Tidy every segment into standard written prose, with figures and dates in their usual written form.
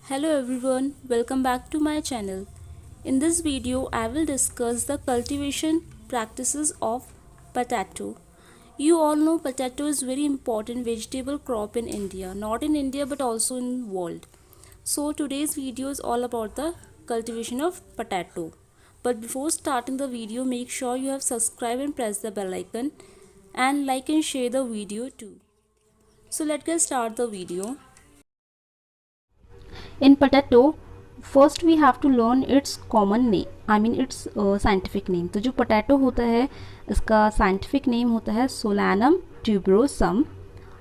Hello everyone, welcome back to my channel. In this video, I will discuss the cultivation practices of potato. You all know potato is very important vegetable crop in India, not in India but also in world. So today's video is all about the cultivation of potato. But before starting the video, make sure you have subscribed and press the bell icon and like and share the video too. So let's get start the video. In potato, first we have to learn its common name, I mean its scientific name. तो जो potato होता है इसका scientific name होता है Solanum tuberosum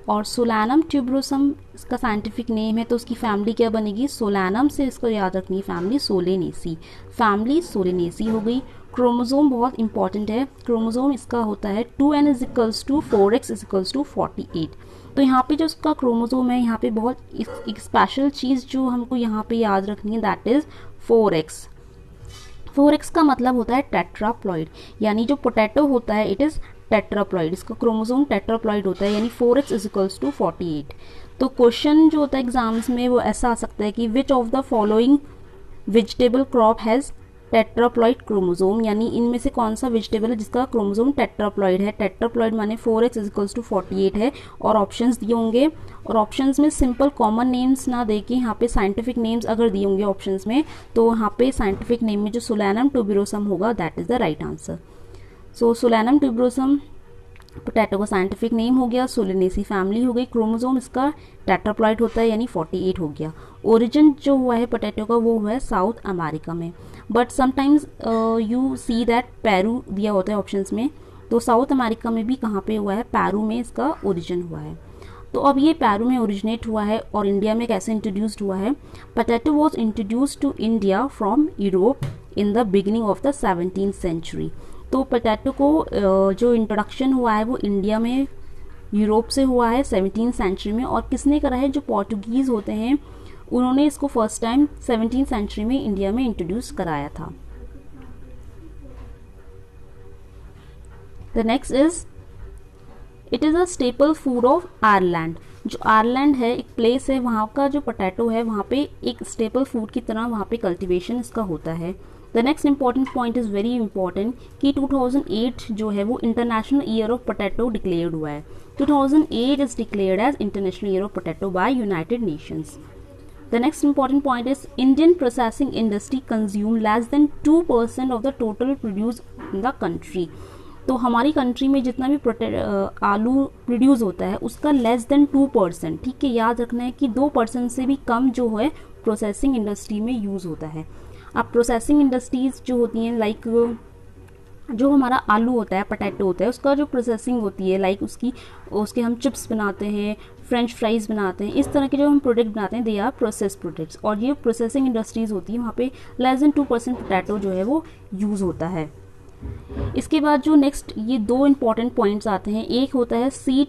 और solanum tuberosum इसका scientific name है। तो उसकी फैमिली क्या बनेगी, सोलानम से इसको याद रखनी है फैमिली सोलेनेसी, फैमिली सोलेनेसी हो गई। क्रोमोजोम बहुत इंपॉर्टेंट है, क्रोमोजोम इसका होता है 2n equals to 4x equals to 48। तो यहाँ पे जो उसका क्रोमोजोम है, यहाँ पे बहुत एक स्पेशल चीज़ जो हमको यहाँ पे याद रखनी है, दैट इज़ 4x। 4x का मतलब होता है टेट्राप्लॉइड, यानी जो पोटैटो होता है इट इज़ टेट्राप्लॉइड, इसका क्रोमोसोम टेट्राप्लॉइड होता है, यानी 4x इज इक्वल्स टू 48। तो क्वेश्चन जो होता है एग्जाम्स में वो ऐसा आ सकता है कि which of the following vegetable crop has tetraploid chromosome, यानी इनमें से कौन सा वेजिटेबल है जिसका क्रोमोसोम टेट्राप्लॉइड है। टेट्राप्लॉइड माने 4x इज इक्वल्स टू 48 है और ऑप्शंस दिए होंगे, और ऑप्शंस में सिंपल कॉमन नेम्स ना दे के यहाँ पे साइंटिफिक नेम्स अगर दिए होंगे ऑप्शंस में, तो यहाँ पे साइंटिफिक नेम में जो सोलानम ट्यूबरोसम होगा that is the right answer. So solanum tuberosum potato का साइंटिफिक नेम हो गया, सोलेनेसी फैमिली हो गई, क्रोमोसोम इसका टेट्राप्लॉइड होता है यानी 48 हो गया। ओरिजिन जो हुआ है पोटैटो का वो हुआ है साउथ अमेरिका में, but sometimes you see that Peru दिया होता है ऑप्शंस में, तो साउथ अमेरिका में भी कहाँ पे हुआ है, पेरू में इसका ओरिजिन हुआ है। तो अब ये पेरू में ओरिजिनेट हुआ है और इंडिया में कैसे इंट्रोड्यूस्ड हुआ है। Potato was introduced to India from Europe in the beginning of the 17th century. तो पोटैटो को जो इंट्रोडक्शन हुआ है वो इंडिया में यूरोप से हुआ है 17th सेंचुरी में, और किसने करा है, जो पोर्टुगीज़ होते हैं उन्होंने इसको फर्स्ट टाइम 17th सेंचुरी में इंडिया में इंट्रोड्यूस कराया था। The next is it is a staple food of Ireland. जो आयरलैंड है एक प्लेस है, वहाँ का जो पोटैटो है वहाँ पे एक स्टेपल फूड की तरह वहाँ पे कल्टीवेशन इसका होता है। The next important point is very important कि 2008 जो है वो international year of potato declared हुआ है। 2008 is declared as international year of potato by United Nations. The next important point is Indian processing industry consume less than 2% of the total produce in the country। तो हमारी country में जितना भी आलू produce होता है उसका लेस देन 2%, ठीक है, याद रखना है कि 2% से भी कम जो है प्रोसेसिंग इंडस्ट्री में यूज़ होता है। अब प्रोसेसिंग इंडस्ट्रीज जो होती हैं लाइक जो हमारा आलू होता है पोटैटो होता है उसका जो प्रोसेसिंग होती है, लाइक उसके हम चिप्स बनाते हैं, फ्रेंच फ्राइज़ बनाते हैं, इस तरह के जो हम प्रोडक्ट बनाते हैं दे आर प्रोसेस प्रोडक्ट्स, और ये प्रोसेसिंग इंडस्ट्रीज़ होती है वहाँ पे लेस देन 2% पोटैटो जो है वो यूज़ होता है। इसके बाद जो नेक्स्ट ये दो इंपॉर्टेंट पॉइंट्स आते हैं, एक होता है सीड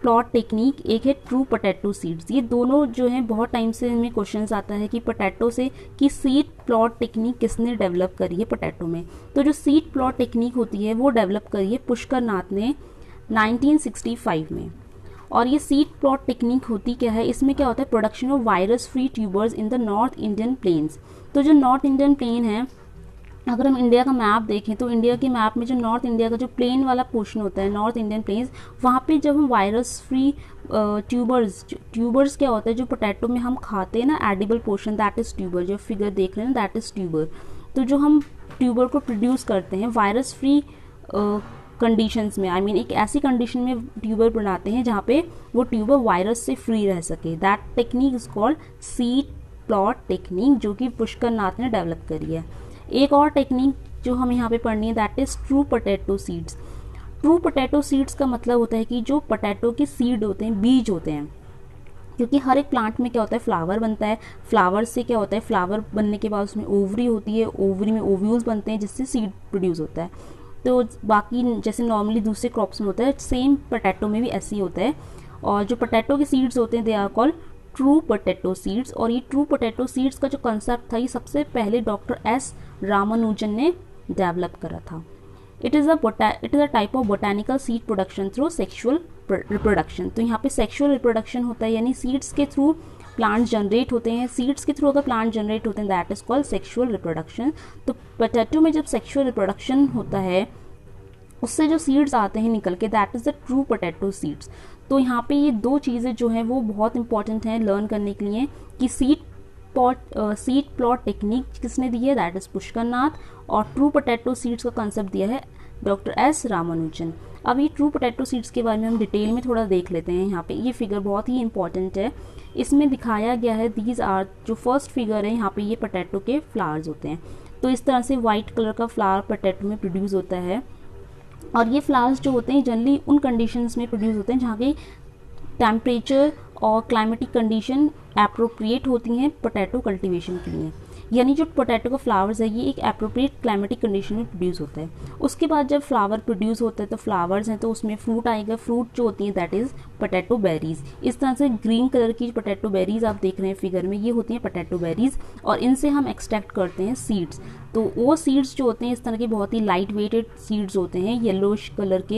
प्लॉट टेक्निक, एक है ट्रू पोटैटो सीड्स। ये दोनों जो है बहुत टाइम से इनमें क्वेश्चंस आता है कि पोटैटो से कि सीड प्लॉट टेक्निक किसने डेवलप करी है पोटैटो में। तो जो सीड प्लॉट टेक्निक होती है वो डेवलप करी है पुष्कर नाथ ने 1965 में। और ये सीड प्लॉट टेक्निक होती क्या है, इसमें क्या होता है, production of virus free tubers in the north Indian plains. तो जो नॉर्थ इंडियन प्लेन है, अगर हम इंडिया का मैप देखें तो इंडिया के मैप में जो नॉर्थ इंडिया का जो प्लेन वाला पोर्शन होता है नॉर्थ इंडियन प्लेन्स, वहाँ पे जब हम वायरस फ्री ट्यूबर्स क्या होता है जो पोटैटो में हम खाते हैं ना, edible portion that is tuber, जो फिगर देख रहे हैं दैट इज़ ट्यूबर। तो जो हम ट्यूबर को प्रोड्यूस करते हैं वायरस फ्री कंडीशंस में, आई मीन एक ऐसी कंडीशन में ट्यूबर बनाते हैं जहाँ पे वो ट्यूबर वायरस से फ्री रह सके, that technique is called seed plot technique, जो कि पुष्कर नाथ ने डेवलप करी है। एक और टेक्निक जो हमें यहाँ पे पढ़नी है that is true potato seeds. True potato seeds का मतलब होता है कि जो पोटैटो के सीड होते हैं, बीज होते हैं, क्योंकि हर एक प्लांट में क्या होता है फ्लावर बनता है, फ्लावर से क्या होता है, फ्लावर बनने के बाद उसमें ओवरी होती है, ओवरी में ओव्यूल्स बनते हैं जिससे सीड प्रोड्यूस होता है। तो बाकी जैसे नॉर्मली दूसरे क्रॉप्स में होता है सेम पोटैटो में भी ऐसे ही होता है। और जो पोटैटो के सीड्स होते हैं they are called true potato seeds. और ये ट्रू पोटैटो सीड्स का जो कंसेप्ट था ये सबसे पहले डॉक्टर एस रामानुजन ने डेवलप करा था। It is a type of botanical seed production through sexual reproduction. तो यहाँ पे सेक्शुअल रिप्रोडक्शन होता है, यानी सीड्स के थ्रू प्लांट जनरेट होते हैं, सीड्स के थ्रू अगर प्लांट जनरेट होते हैं, that is called sexual reproduction. तो पोटैटो में जब सेक्सुअल रिप्रोडक्शन होता है, उससे जो सीड्स आते हैं निकल के, that is the true potato seeds. तो यहाँ पे ये दो चीज़ें जो हैं वो बहुत इंपॉर्टेंट हैं लर्न करने के लिए कि सीड प्लॉट टेक्निक किसने दी है, दैट इज पुष्कर नाथ, और ट्रू पोटैटो सीड्स का कंसेप्ट दिया है डॉक्टर एस रामानुजन। अब ये ट्रू पोटैटो सीड्स के बारे में हम डिटेल में थोड़ा देख लेते हैं। यहाँ पे ये फिगर बहुत ही इंपॉर्टेंट है, इसमें दिखाया गया है दीज आर, जो फर्स्ट फिगर है यहाँ पे ये पोटैटो के फ्लावर्स होते हैं। तो इस तरह से वाइट कलर का फ्लावर पोटैटो में प्रोड्यूस होता है, और ये फ्लावर्स जो होते हैं जनरली उन कंडीशंस में प्रोड्यूस होते हैं जहाँ पे टेम्परेचर और क्लाइमेटिक कंडीशन एप्रोप्रिएट होती हैं पोटैटो कल्टीवेशन के लिए। यानी जो पोटैटो का फ्लावर्स है ये एक एप्रोप्रिएट क्लाइमेटिक कंडीशन में प्रोड्यूस होता है। उसके बाद जब फ्लावर प्रोड्यूस होता है तो फ्लावर्स हैं तो उसमें फ्रूट आएगा, फ्रूट जो होती है दैट इज़ पोटैटो बेरीज। इस तरह से ग्रीन कलर की पोटैटो बेरीज आप देख रहे हैं फिगर में, ये होती हैं पोटैटो बेरीज, और इनसे हम एक्सट्रैक्ट करते हैं सीड्स। तो वो सीड्स जो होते हैं इस तरह के बहुत ही लाइट वेटेड सीड्स होते हैं, येलोइश कलर के,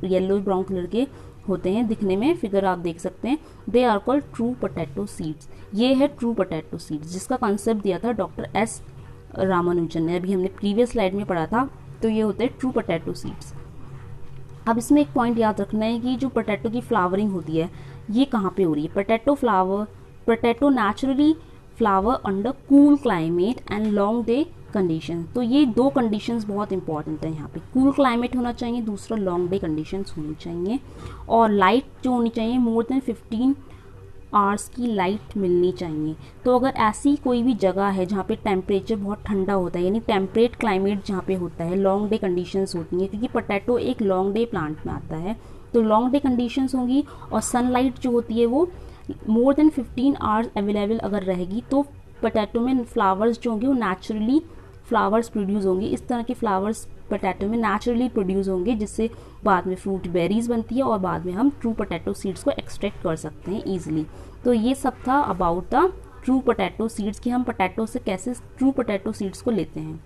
येलो ब्राउन कलर के होते हैं दिखने में, फिगर आप देख सकते हैं। They are called true potato seeds. ये है ट्रू पोटैटो सीड्स जिसका कंसेप्ट दिया था डॉक्टर एस रामानुजन ने, अभी हमने प्रीवियस स्लाइड में पढ़ा था। तो ये होते हैं ट्रू पोटैटो सीड्स। अब इसमें एक पॉइंट याद रखना है कि जो पोटैटो की फ्लावरिंग होती है ये कहाँ पे हो रही है। Potato naturally flower under cool climate and long day condition. तो ये दो कंडीशंस बहुत इंपॉर्टेंट है यहाँ पे, कूल क्लाइमेट होना चाहिए, दूसरा लॉन्ग डे कंडीशंस होनी चाहिए, और लाइट जो होनी चाहिए मोर देन 15 आवर्स की लाइट मिलनी चाहिए। तो अगर ऐसी कोई भी जगह है जहाँ पे टेम्परेचर बहुत ठंडा होता है, यानी टेम्परेट क्लाइमेट जहाँ पे होता है, लॉन्ग डे कंडीशंस होती हैं, क्योंकि पोटैटो एक लॉन्ग डे प्लांट में आता है, तो लॉन्ग डे कंडीशंस होंगी, और सनलाइट जो होती है वो मोर देन 15 आवर्स अवेलेबल अगर रहेगी तो पोटैटो में फ्लावर्स जो होंगे वो नेचुरली फ्लावर्स प्रोड्यूस होंगे। इस तरह के फ्लावर्स पोटैटो में नेचुरली प्रोड्यूस होंगे, जिससे बाद में फ्रूट बेरीज बनती है और बाद में हम ट्रू पोटैटो सीड्स को एक्सट्रैक्ट कर सकते हैं ईजिली। तो ये सब था about the true potato seeds कि हम पोटैटो से कैसे ट्रू पोटैटो सीड्स को लेते हैं।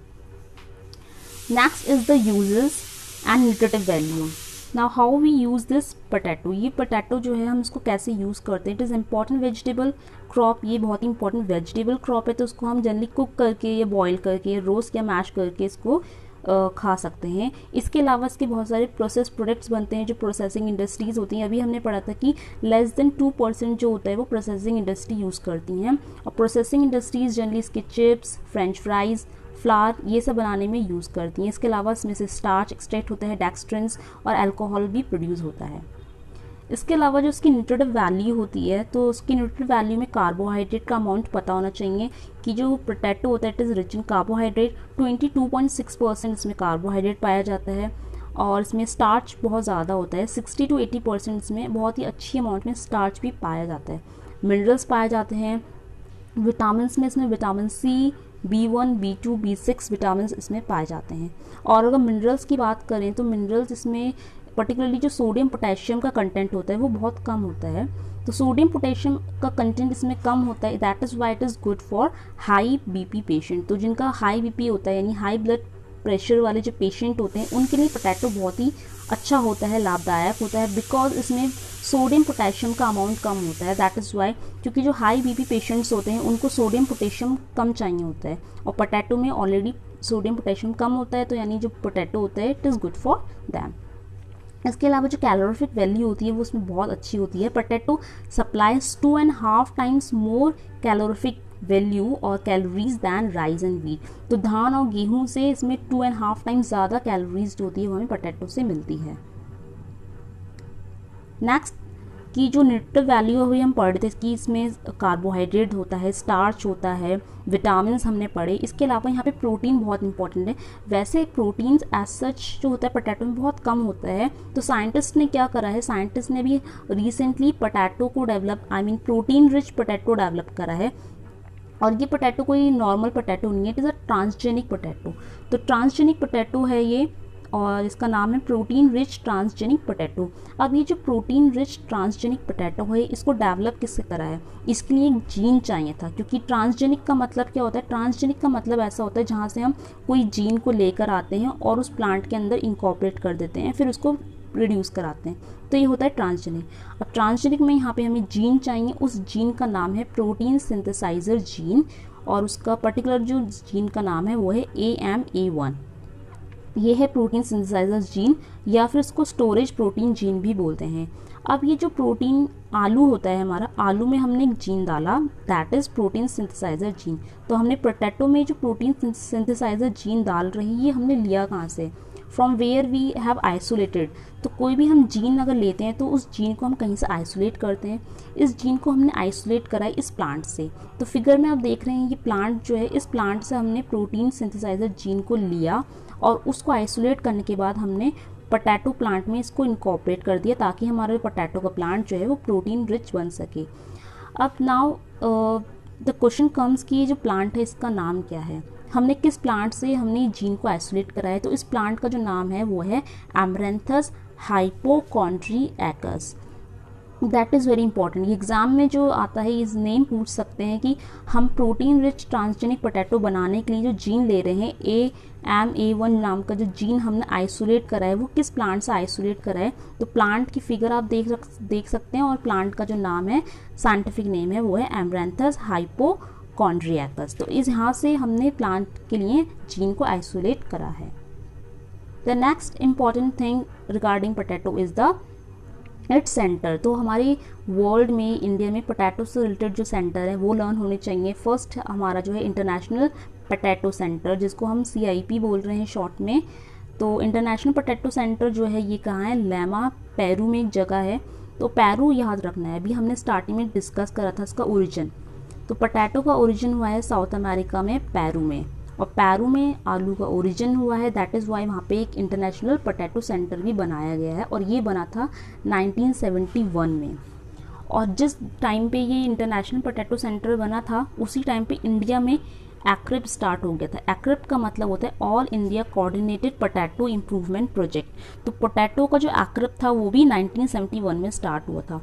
Next is the uses and nutritive value. Now how we use this potato. ये पोटैटो जो है हम इसको कैसे यूज़ करते हैं। It is important vegetable crop, ये बहुत ही इंपॉर्टेंट वेजिटेबल क्रॉप है, तो उसको हम जनरली कुक करके या बॉईल करके या रोस्ट या मैश करके इसको खा सकते हैं। इसके अलावा इसके बहुत सारे प्रोसेस प्रोडक्ट्स बनते हैं जो प्रोसेसिंग इंडस्ट्रीज़ होती हैं। अभी हमने पढ़ा था कि लेस देन 2% जो होता है वो प्रोसेसिंग इंडस्ट्री यूज़ करती हैं, और प्रोसेसिंग इंडस्ट्रीज़ जनरली इसके चिप्स, फ्रेंच फ्राइज़, फ्लावर ये सब बनाने में यूज़ करती हैं। इसके अलावा इसमें से स्टार्च एक्सट्रैक्ट होता है, डेक्सट्रिन्स और अल्कोहल भी प्रोड्यूस होता है। इसके अलावा जो उसकी न्यूट्रिटिव वैल्यू होती है, तो उसकी न्यूट्रिटिव वैल्यू में कार्बोहाइड्रेट का अमाउंट पता होना चाहिए कि जो पोटैटो होता है it is rich in carbohydrate. 22.6% इसमें कार्बोहाइड्रेट पाया जाता है, और इसमें स्टार्च बहुत ज़्यादा होता है, 60 to 80% इसमें बहुत ही अच्छी अमाउंट में स्टार्च भी पाया जाता है। मिनरल्स पाए जाते हैं, विटामिन में इसमें vitamin C, B1, B2, B6 vitamin इसमें पाए जाते हैं। और अगर मिनरल्स की बात करें तो मिनरल्स इसमें पर्टिकुलरली जो सोडियम पोटेशियम का कंटेंट होता है वो बहुत कम होता है। तो सोडियम पोटेशियम का कंटेंट इसमें कम होता है, that is why it is good for high BP patient. तो जिनका हाई BP होता है यानी हाई ब्लड प्रेशर वाले जो पेशेंट होते हैं उनके लिए पोटैटो बहुत ही अच्छा होता है, लाभदायक होता है, बिकॉज इसमें सोडियम पोटेशियम का अमाउंट कम होता है। दैट इज़ वाई, क्योंकि जो हाई BP पेशेंट्स होते हैं उनको सोडियम पोटेशियम कम चाहिए होता है, और पोटैटो में ऑलरेडी सोडियम पोटेशियम कम होता है, तो यानी जो पोटैटो होता है it is good for them. इसके अलावा जो कैलोरीफिक वैल्यू होती है वो उसमें बहुत अच्छी होती है। Potato supplies 2.5 times more calorific value और calories than rice and wheat. तो धान और गेहूं से इसमें 2.5 टाइम्स ज़्यादा कैलोरीज जो होती है वो हमें पोटैटो से मिलती है। नेक्स्ट की जो न्यूट्रिटिव वैल्यू हुई हम पढ़ रहे थे कि इसमें कार्बोहाइड्रेट होता है, स्टार्च होता है, विटामिन्स हमने पढ़े। इसके अलावा यहाँ पे प्रोटीन बहुत इंपॉर्टेंट है। वैसे प्रोटीन्स एज सच जो होता है पोटैटो में बहुत कम होता है, तो साइंटिस्ट ने क्या करा है, साइंटिस्ट ने भी रिसेंटली पोटैटो को develop protein rich potato develop करा है। और ये पोटैटो कोई नॉर्मल पोटैटो नहीं है, it is a transgenic potato. तो ट्रांसजेनिक पोटैटो है ये, और इसका नाम है प्रोटीन रिच ट्रांसजेनिक पोटैटो। अब ये जो प्रोटीन रिच ट्रांसजेनिक पोटैटो है इसको डेवलप किससे करा है, इसके लिए एक जीन चाहिए था। क्योंकि ट्रांसजेनिक का मतलब क्या होता है, ट्रांसजेनिक का मतलब ऐसा होता है जहाँ से हम कोई जीन को लेकर आते हैं और उस प्लांट के अंदर इंकॉर्पोरेट कर देते हैं, फिर उसको प्रोड्यूस कराते हैं, तो ये होता है ट्रांसजेनिक। अब ट्रांसजेनिक में यहाँ पे हमें जीन चाहिए, उस जीन का नाम है प्रोटीन सिंथेसाइजर जीन, और उसका पर्टिकुलर जो जीन का नाम है वो है AMA1। ये है प्रोटीन सिंथेसाइजर जीन, या फिर इसको स्टोरेज प्रोटीन जीन भी बोलते हैं। अब ये जो प्रोटीन आलू होता है हमारा, आलू में हमने एक जीन डाला, that is protein synthesiser gene. तो हमने पोटैटो में जो प्रोटीन सिंथेसाइजर जीन डाल रही है, ये हमने लिया कहाँ से, from where we have isolated. तो कोई भी हम जीन अगर लेते हैं तो उस जीन को हम कहीं से आइसोलेट करते हैं। इस जीन को हमने आइसोलेट करा है इस प्लांट से। तो फिगर में आप देख रहे हैं ये प्लांट जो है, इस प्लांट से हमने प्रोटीन सिंथेसाइजर जीन को लिया और उसको आइसोलेट करने के बाद हमने पोटैटो प्लांट में इसको इनकॉर्पोरेट कर दिया, ताकि हमारा पोटैटो का प्लांट जो है वो प्रोटीन रिच बन सके। अब नाउ द क्वेश्चन कम्स कि ये जो प्लांट है इसका नाम क्या है, हमने किस प्लांट से हमने जीन को आइसोलेट करा है। तो इस प्लांट का जो नाम है वो है amaranthus hypochondriacus. That is very important. ये एग्जाम में जो आता है इस नेम पूछ सकते हैं कि हम प्रोटीन रिच ट्रांसजेनिक पोटैटो बनाने के लिए जो जीन ले रहे हैं, AMA1 नाम का जो जीन हमने आइसोलेट करा है, वो किस प्लांट से आइसोलेट करा है। तो प्लांट की फिगर आप देख सकते हैं, और प्लांट का जो नाम है, साइंटिफिक नेम है वो है एमरैंथस हाइपोकॉन्ड्रिएकस। तो इस यहाँ से हमने प्लांट के लिए जीन को आइसोलेट करा है। The next important thing regarding potato is the its centre. तो हमारे वर्ल्ड में, इंडिया में पोटैटो से रिलेटेड जो सेंटर है वो लर्न होने चाहिए। फर्स्ट हमारा जो है इंटरनेशनल पोटैटो सेंटर, जिसको हम CIP बोल रहे हैं शॉर्ट में। तो इंटरनेशनल पोटैटो सेंटर जो है ये कहाँ है, लैमा पेरू में एक जगह है। तो पेरू याद रखना है, अभी हमने स्टार्टिंग में डिस्कस करा था इसका ओरिजिन। तो पोटैटो का ओरिजिन हुआ है साउथ अमेरिका में, पेरू में, और पेरू में आलू का ओरिजिन हुआ है। दैट इज़ वाई वहाँ पे एक इंटरनेशनल पोटैटो सेंटर भी बनाया गया है, और ये बना था 1971 में। और जिस टाइम पे ये इंटरनेशनल पोटैटो सेंटर बना था, उसी टाइम पे इंडिया में एक्रिप स्टार्ट हो गया था। एक्रिप का मतलब होता है all India coordinated potato improvement project. तो पोटैटो का जो एक्रिप था वो भी 1971 में स्टार्ट हुआ था।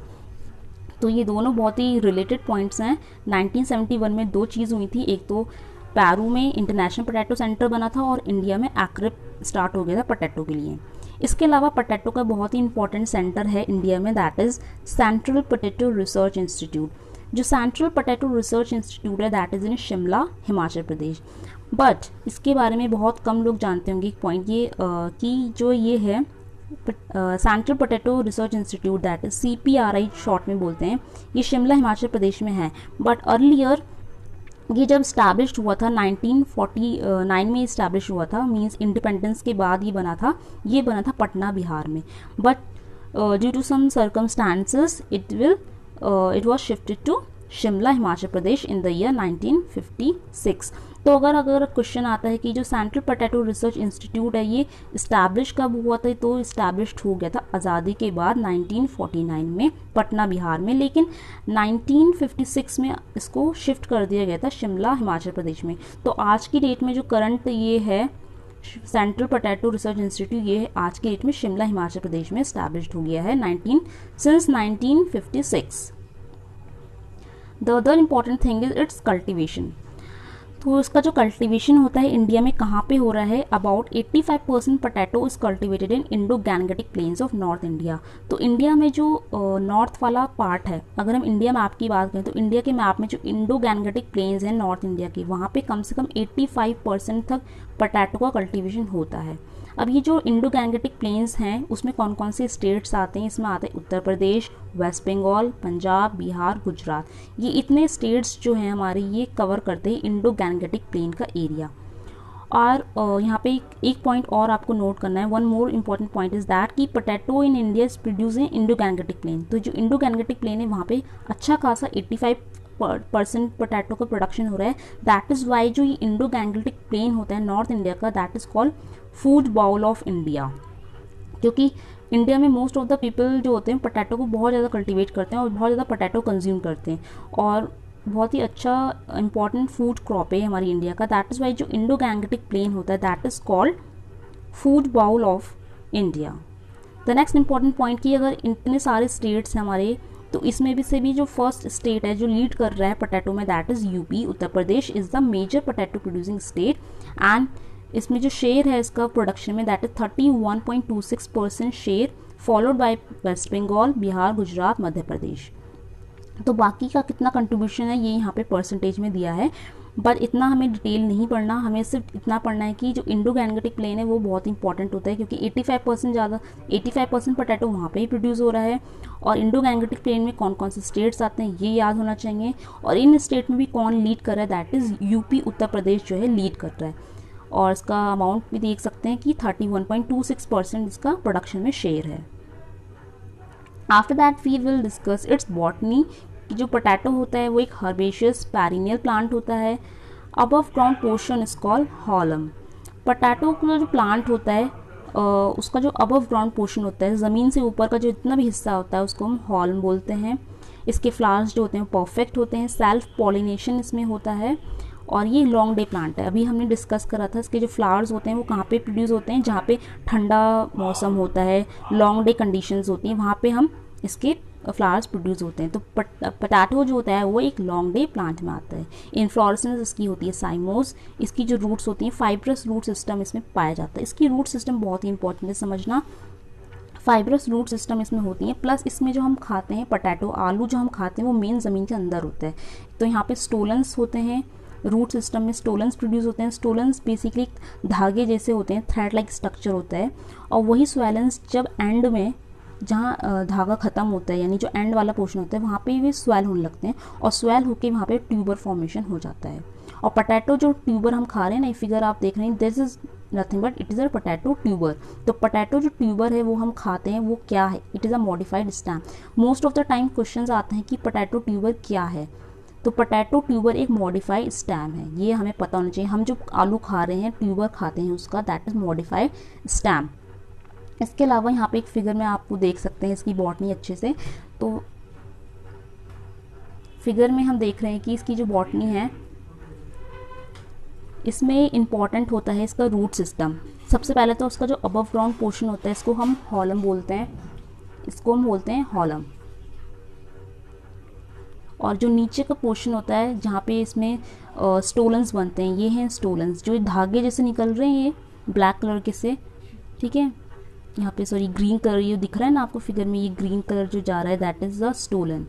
तो ये दोनों बहुत ही रिलेटेड पॉइंट्स हैं। 1971 में दो चीज़ हुई थी, एक तो पेरू में इंटरनेशनल पोटैटो सेंटर बना था, और इंडिया में एक्रिप स्टार्ट हो गया था पोटैटो के लिए। इसके अलावा पोटैटो का बहुत ही इंपॉर्टेंट सेंटर है इंडिया में, that is central potato research institute. जो सेंट्रल पोटैटो रिसर्च इंस्टीट्यूट है that is in Shimla, Himachal Pradesh. But इसके बारे में बहुत कम लोग जानते होंगे एक पॉइंट ये कि जो ये है central potato research institute, that is CPRI short में बोलते हैं, ये शिमला हिमाचल प्रदेश में है। बट अर्लियर ये जब इस्टेब्लिश हुआ था 1949 में इस्टेब्लिश हुआ था, मींस इंडिपेंडेंस के बाद ये बना था। ये बना था पटना बिहार में, but due to some circumstances it was shifted to Shimla Himachal Pradesh in the year 1956। तो अगर क्वेश्चन आता है कि जो सेंट्रल पोटैटो रिसर्च इंस्टीट्यूट है ये इस्टेब्लिश कब हुआ था, तो इस्टेब्लिश हो गया था आज़ादी के बाद 1949 में पटना बिहार में, लेकिन 1956 में इसको शिफ्ट कर दिया गया था शिमला हिमाचल प्रदेश में। तो आज की डेट में जो करंट ये है सेंट्रल पोटैटो रिसर्च इंस्टीट्यूट, ये आज की डेट में शिमला हिमाचल प्रदेश में इस्टेब्लिश हो गया है since 1956। The other important thing is it's cultivation. तो इसका जो कल्टीवेशन होता है इंडिया में कहाँ पे हो रहा है, about 85% potato is cultivated in Indo Gangetic plains of north India. तो इंडिया में जो नॉर्थ वाला पार्ट है, अगर हम इंडिया मैप की बात करें तो इंडिया के मैप में जो इंडो गैंगेटिक प्लेन्स हैं नॉर्थ इंडिया के, वहाँ पे कम से कम 85% तक पोटैटो का कल्टिवेशन होता है। अब ये जो इंडो गैंगेटिक प्लेन्स हैं उसमें कौन कौन से स्टेट्स आते हैं, इसमें आते हैं उत्तर प्रदेश, वेस्ट बंगाल, पंजाब, बिहार, गुजरात। ये इतने स्टेट्स जो हैं हमारे ये कवर करते हैं इंडो गैंगेटिक प्लेन का एरिया। और यहाँ पे एक पॉइंट और आपको नोट करना है, one more important point is that कि potato in India is produce in Indo Gangetic plain. तो जो इंडो गैंगेटिक प्लेन है वहाँ पे अच्छा खासा 85% पोटैटो का प्रोडक्शन हो रहा है। दैट इज़ वाई जो ये इंडो गैंगेटिक प्लेन होता है नॉर्थ इंडिया का, that is called food bowl of India. क्योंकि इंडिया में मोस्ट ऑफ द पीपल जो होते हैं पोटैटो को बहुत ज़्यादा कल्टीवेट करते हैं और बहुत ज़्यादा पोटैटो कंज्यूम करते हैं, और बहुत ही अच्छा इंपॉर्टेंट फूड क्रॉप है हमारी इंडिया का। दैट इज़ वाई जो इंडो गैंगेटिक प्लेन होता है that is called food bowl of India. The next important point कि अगर इतने सारे स्टेट्स हैं हमारे, तो इसमें भी से भी जो फर्स्ट स्टेट है जो लीड कर रहा है पोटैटो में that is UP. Uttar Pradesh is the major potato producing state, and इसमें जो शेयर है इसका प्रोडक्शन में that is 31.26% share followed by West Bengal, Bihar, Gujarat, Madhya Pradesh. तो बाकी का कितना कंट्रीब्यूशन है ये यहाँ पे परसेंटेज में दिया है, बट इतना हमें डिटेल नहीं पढ़ना, हमें सिर्फ इतना पढ़ना है कि जो इंडो गैंगेटिक प्लेन है वो बहुत इंपॉर्टेंट होता है, क्योंकि 85% पोटैटो वहाँ पे ही प्रोड्यूस हो रहा है। और इंडो गैंगेटिक प्लेन में कौन कौन से स्टेट्स आते हैं ये याद होना चाहिए, और इन स्टेट में भी कौन लीड कर रहा है, दैट इज़ यूपी, उत्तर प्रदेश जो है लीड कर रहा है। और इसका अमाउंट भी देख सकते हैं कि 31.26% इसका प्रोडक्शन में शेयर है। After that we will discuss its botany, कि जो पोटैटो होता है वो एक हर्बेशियस पेरिनियल प्लांट होता है। Above ground portion is called haulm. Potato का जो प्लांट होता है उसका जो अबव ग्राउंड पोर्शन होता है, ज़मीन से ऊपर का जो इतना भी हिस्सा होता है उसको हम हॉलम बोलते हैं। इसके फ्लावर्स जो होते हैं वो परफेक्ट होते हैं, सेल्फ पॉलिनेशन इसमें होता है, और ये लॉन्ग डे प्लांट है। अभी हमने डिस्कस करा था इसके जो फ्लावर्स होते हैं वो कहाँ पे प्रोड्यूस होते हैं, जहाँ पे ठंडा मौसम होता है, लॉन्ग डे कंडीशंस होती हैं, वहाँ पे हम इसके फ्लावर्स प्रोड्यूस होते हैं। तो पोटैटो जो होता है वो एक लॉन्ग डे प्लांट में आता है। इन्फ्लोरेसेंस इसकी होती है साइमोस। इसकी जो रूट्स होती हैं, फाइब्रस रूट सिस्टम इसमें पाया जाता है। इसकी रूट सिस्टम बहुत ही इंपॉर्टेंट है समझना, फाइब्रस रूट सिस्टम इसमें होती है। प्लस इसमें जो हम खाते हैं पोटैटो, आलू जो हम खाते हैं वो मेन ज़मीन के अंदर होता है। तो यहाँ पे स्टोलन्स होते हैं, रूट सिस्टम में स्टोलन्स प्रोड्यूस होते हैं। स्टोलन्स बेसिकली धागे जैसे होते हैं, थ्रेड लाइक स्ट्रक्चर होता है, और वही स्वेलेंस जब एंड में जहाँ धागा ख़त्म होता है, यानी जो एंड वाला पोर्शन होता है वहाँ पे वे स्वेल होने लगते हैं, और स्वेल होके वहाँ पे ट्यूबर फॉर्मेशन हो जाता है। और पोटैटो जो ट्यूबर हम खा रहे हैं ना, ये फिगर आप देख रहे हैं, this is nothing but it is a potato tuber. तो पोटैटो जो ट्यूबर है वो हम खाते हैं, वो क्या है, it is a modified stem. Most of the time question आते हैं कि पोटैटो ट्यूबर क्या है, तो पोटैटो ट्यूबर एक मॉडिफाइड स्टेम है, ये हमें पता होना चाहिए। हम जो आलू खा रहे हैं, ट्यूबर खाते हैं उसका, दैट इज़ मॉडिफाइड स्टेम। इसके अलावा यहाँ पे एक फिगर में आपको देख सकते हैं इसकी बॉटनी अच्छे से। तो फिगर में हम देख रहे हैं कि इसकी जो बॉटनी है इसमें इम्पॉर्टेंट होता है इसका रूट सिस्टम। सबसे पहले तो उसका जो अबव ग्राउंड पोर्शन होता है इसको हम हॉलम बोलते हैं, इसको हम बोलते हैं हॉलम। और जो नीचे का पोर्शन होता है जहाँ पे इसमें स्टोलन्स बनते हैं, ये हैं स्टोलन्स, जो धागे जैसे निकल रहे हैं ये ब्लैक कलर के से, ठीक है, यहाँ पे सॉरी ग्रीन कलर ये दिख रहा है ना आपको फिगर में, ये ग्रीन कलर जो जा रहा है दैट इज़ द स्टोलन।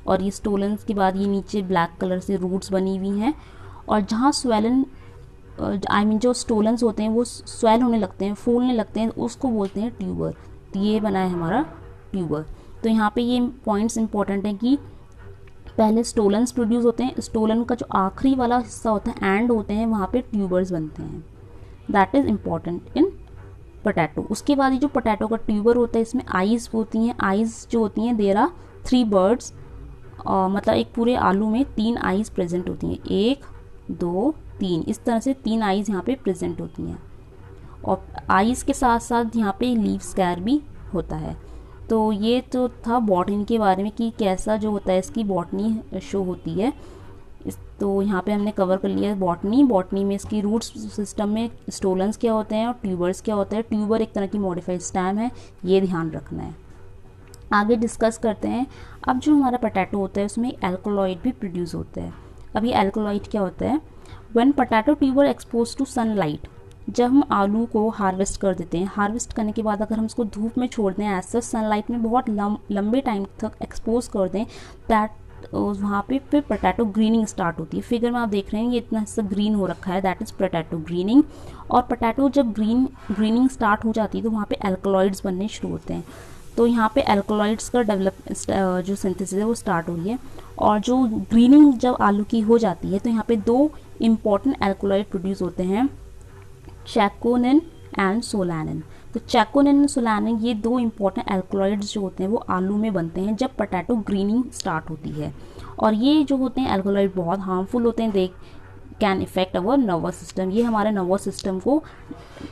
और ये स्टोलन्स के बाद ये नीचे ब्लैक कलर से रूट्स बनी हुई हैं, और जहाँ स्वेलन जो स्टोलन्स होते हैं वो स्वेल होने लगते हैं, फूलने लगते हैं, उसको बोलते हैं ट्यूबर। तो ये बना है हमारा ट्यूबर। तो यहाँ पे ये पॉइंट्स इंपॉर्टेंट हैं कि पहले स्टोलन्स प्रोड्यूस होते हैं, स्टोलन का जो आखिरी वाला हिस्सा होता है एंड होते हैं, वहाँ पे ट्यूबर्स बनते हैं, that is important in potato. उसके बाद ये जो पोटैटो का ट्यूबर होता है इसमें आइज़ होती हैं, आइज़ जो होती हैं देयर आर 3 बर्ड्स, मतलब एक पूरे आलू में 3 आइज़ प्रेजेंट होती हैं, 1 2 3, इस तरह से 3 आइज़ यहाँ पे प्रेजेंट होती हैं। और आइज़ के साथ साथ यहाँ पे लीफ स्क्वायर भी होता है। तो ये तो था बॉटनी के बारे में कि कैसा जो होता है इसकी बॉटनी शो होती है। तो यहाँ पे हमने कवर कर लिया बॉटनी। बॉटनी में इसकी रूट सिस्टम में स्टोलन्स क्या होते हैं और ट्यूबर्स क्या होता है। ट्यूबर एक तरह की मॉडिफाइड स्टेम है, ये ध्यान रखना है। आगे डिस्कस करते हैं। अब जो हमारा पोटैटो होता है उसमें एल्कोलॉइड भी प्रोड्यूस होता है। अब ये एल्कोलॉइड क्या होता है? When potato tuber expose to sunlight, जब हम आलू को हार्वेस्ट कर देते हैं, हार्वेस्ट करने के बाद अगर हम उसको धूप में छोड़ दें, ऐसा सनलाइट में बहुत लंबे टाइम तक एक्सपोज कर दें, दैट वहाँ पे फिर पोटैटो ग्रीनिंग स्टार्ट होती है। फिगर में आप देख रहे हैं ये इतना हिस्सा ग्रीन हो रखा है, दैट इज़ पोटैटो ग्रीनिंग। और पोटैटो जब ग्रीनिंग स्टार्ट हो जाती है तो वहाँ पे एल्कोलॉइड्स बनने शुरू होते हैं। तो यहाँ पे एल्कोलॉइड्स का जो सिंथेसिस है वो स्टार्ट हो रही है। और जो ग्रीनिंग जब आलू की हो जाती है तो यहाँ पे 2 इम्पॉर्टेंट एल्कोलॉइड प्रोड्यूस होते हैं, चैकोनिन एंड सोलानिन। तो चैकोनिन एंड सोलानिन ये 2 इंपॉर्टेंट एल्कोलॉइड्स जो होते हैं वो आलू में बनते हैं जब पोटैटो ग्रीनिंग स्टार्ट होती है। और ये जो होते हैं एल्कोलॉइड बहुत हार्मफुल होते हैं, they can effect our nervous system, ये हमारे नर्वस सिस्टम को